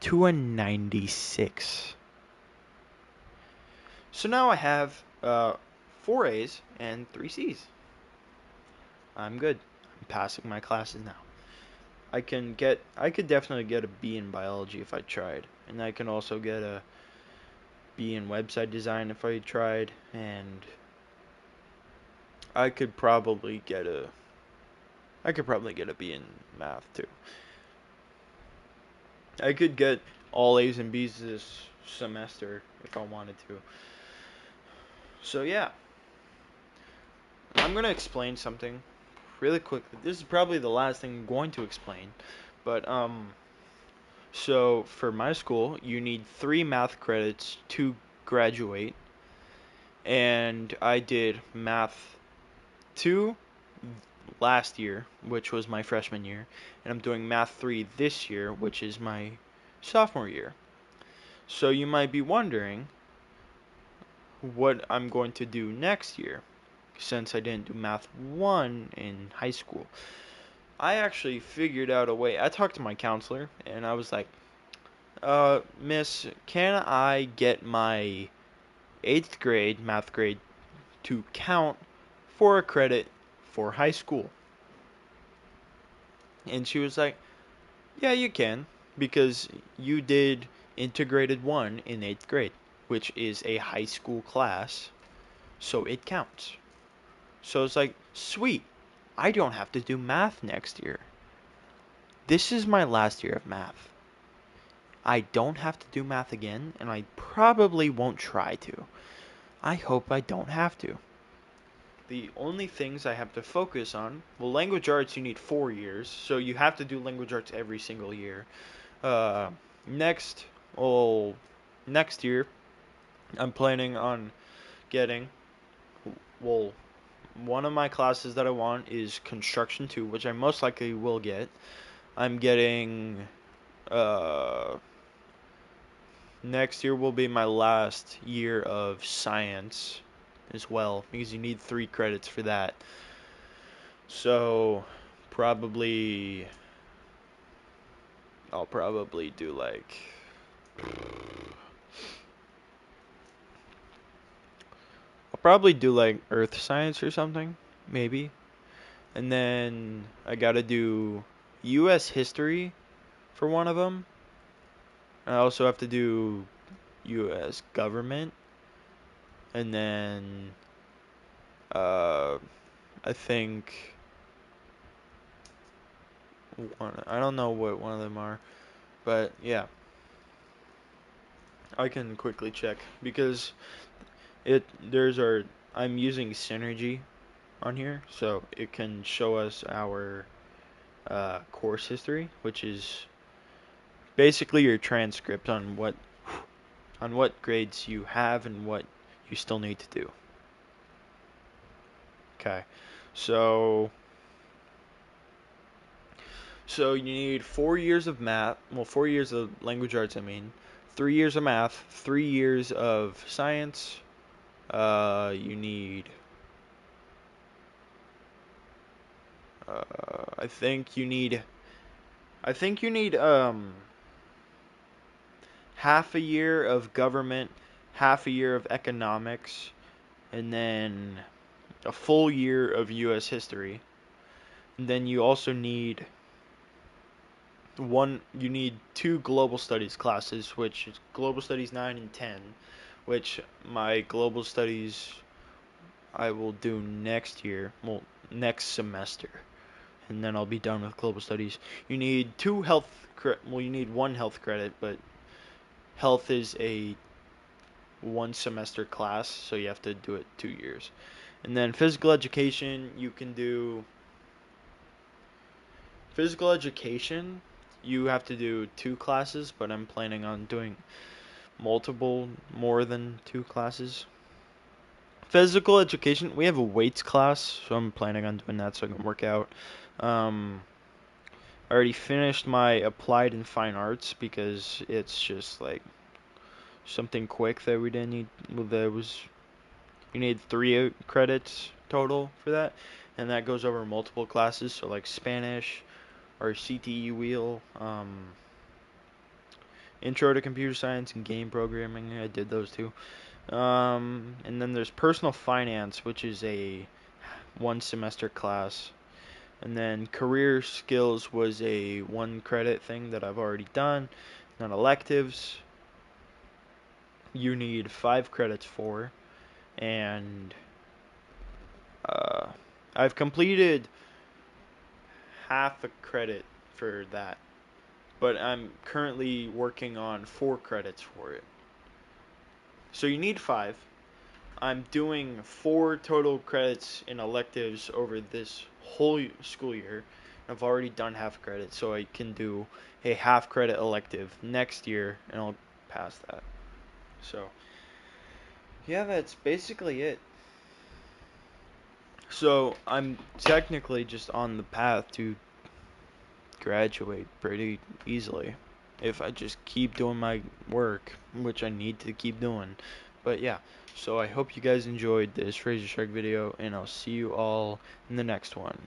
to a 96. So now I have 4 A's and 3 C's. I'm good. I'm passing my classes now. I could definitely get a B in biology if I tried, and I can also get a B in website design if I tried, and I could probably get a B in math too. I could get all A's and B's this semester if I wanted to. So yeah, I'm gonna explain something really quickly. This is probably the last thing I'm going to explain, but so for my school, you need 3 math credits to graduate, and I did math 2 last year, which was my freshman year, and I'm doing math 3 this year, which is my sophomore year. So you might be wondering, what I'm going to do next year since I didn't do Math 1 in high school. I actually figured out a way. I talked to my counselor and I was like, Miss, can I get my 8th grade math grade to count for a credit for high school? And she was like, yeah, you can, because you did integrated 1 in 8th grade, which is a high school class, so it counts. So it's like, sweet, I don't have to do math next year. This is my last year of math. I don't have to do math again, and I probably won't try to. I hope I don't have to. The only things I have to focus on, well, language arts you need 4 years, so you have to do language arts every single year. Uh, next, well, next year, I'm planning on getting, well, one of my classes that I want is construction 2, which I most likely will get. I'm getting, uh, next year will be my last year of science as well, because you need 3 credits for that. So, probably, I'll probably do like, I'll probably do like earth science or something, maybe. And then I gotta do U.S. history for one of them. I also have to do U.S. government. And then, uh, I think I don't know what one of them are, but yeah, I can quickly check because I'm using Synergy on here, so it can show us our course history, which is basically your transcript on what grades you have and what you still need to do. Okay, so you need 4 years of math, well, 4 years of language arts, I mean, 3 years of math, 3 years of science. You need, I think you need half a year of government, half a year of economics, and then a full year of U.S. history. And then you also need you need 2 global studies classes, which is global studies 9 and 10, which my global studies I will do next year, well, next semester. And then I'll be done with global studies. You need you need 1 health credit, but health is a 1 semester class, so you have to do it 2 years. And then physical education, you have to do 2 classes, but I'm planning on doing more than 2 classes. Physical education, we have a weights class, so I'm planning on doing that so I can work out. I already finished my applied and fine arts because it's just like something quick that we didn't need. Well, you need 3 credits total for that, and that goes over multiple classes. So like Spanish or CTE wheel, Intro to Computer Science and Game Programming. I did those too. And then there's Personal Finance, which is a 1 semester class. And then Career Skills was a 1 credit thing that I've already done. Then electives, you need 5 credits for. And uh, I've completed half a credit for that. But I'm currently working on 4 credits for it. So you need 5. I'm doing 4 total credits in electives over this whole school year. I've already done half credit, so I can do a half credit elective next year, and I'll pass that. So, yeah, that's basically it. So, I'm technically just on the path to graduate pretty easily if I just keep doing my work, which I need to keep doing. But yeah, so I hope you guys enjoyed this Razor Shark video, and I'll see you all in the next one.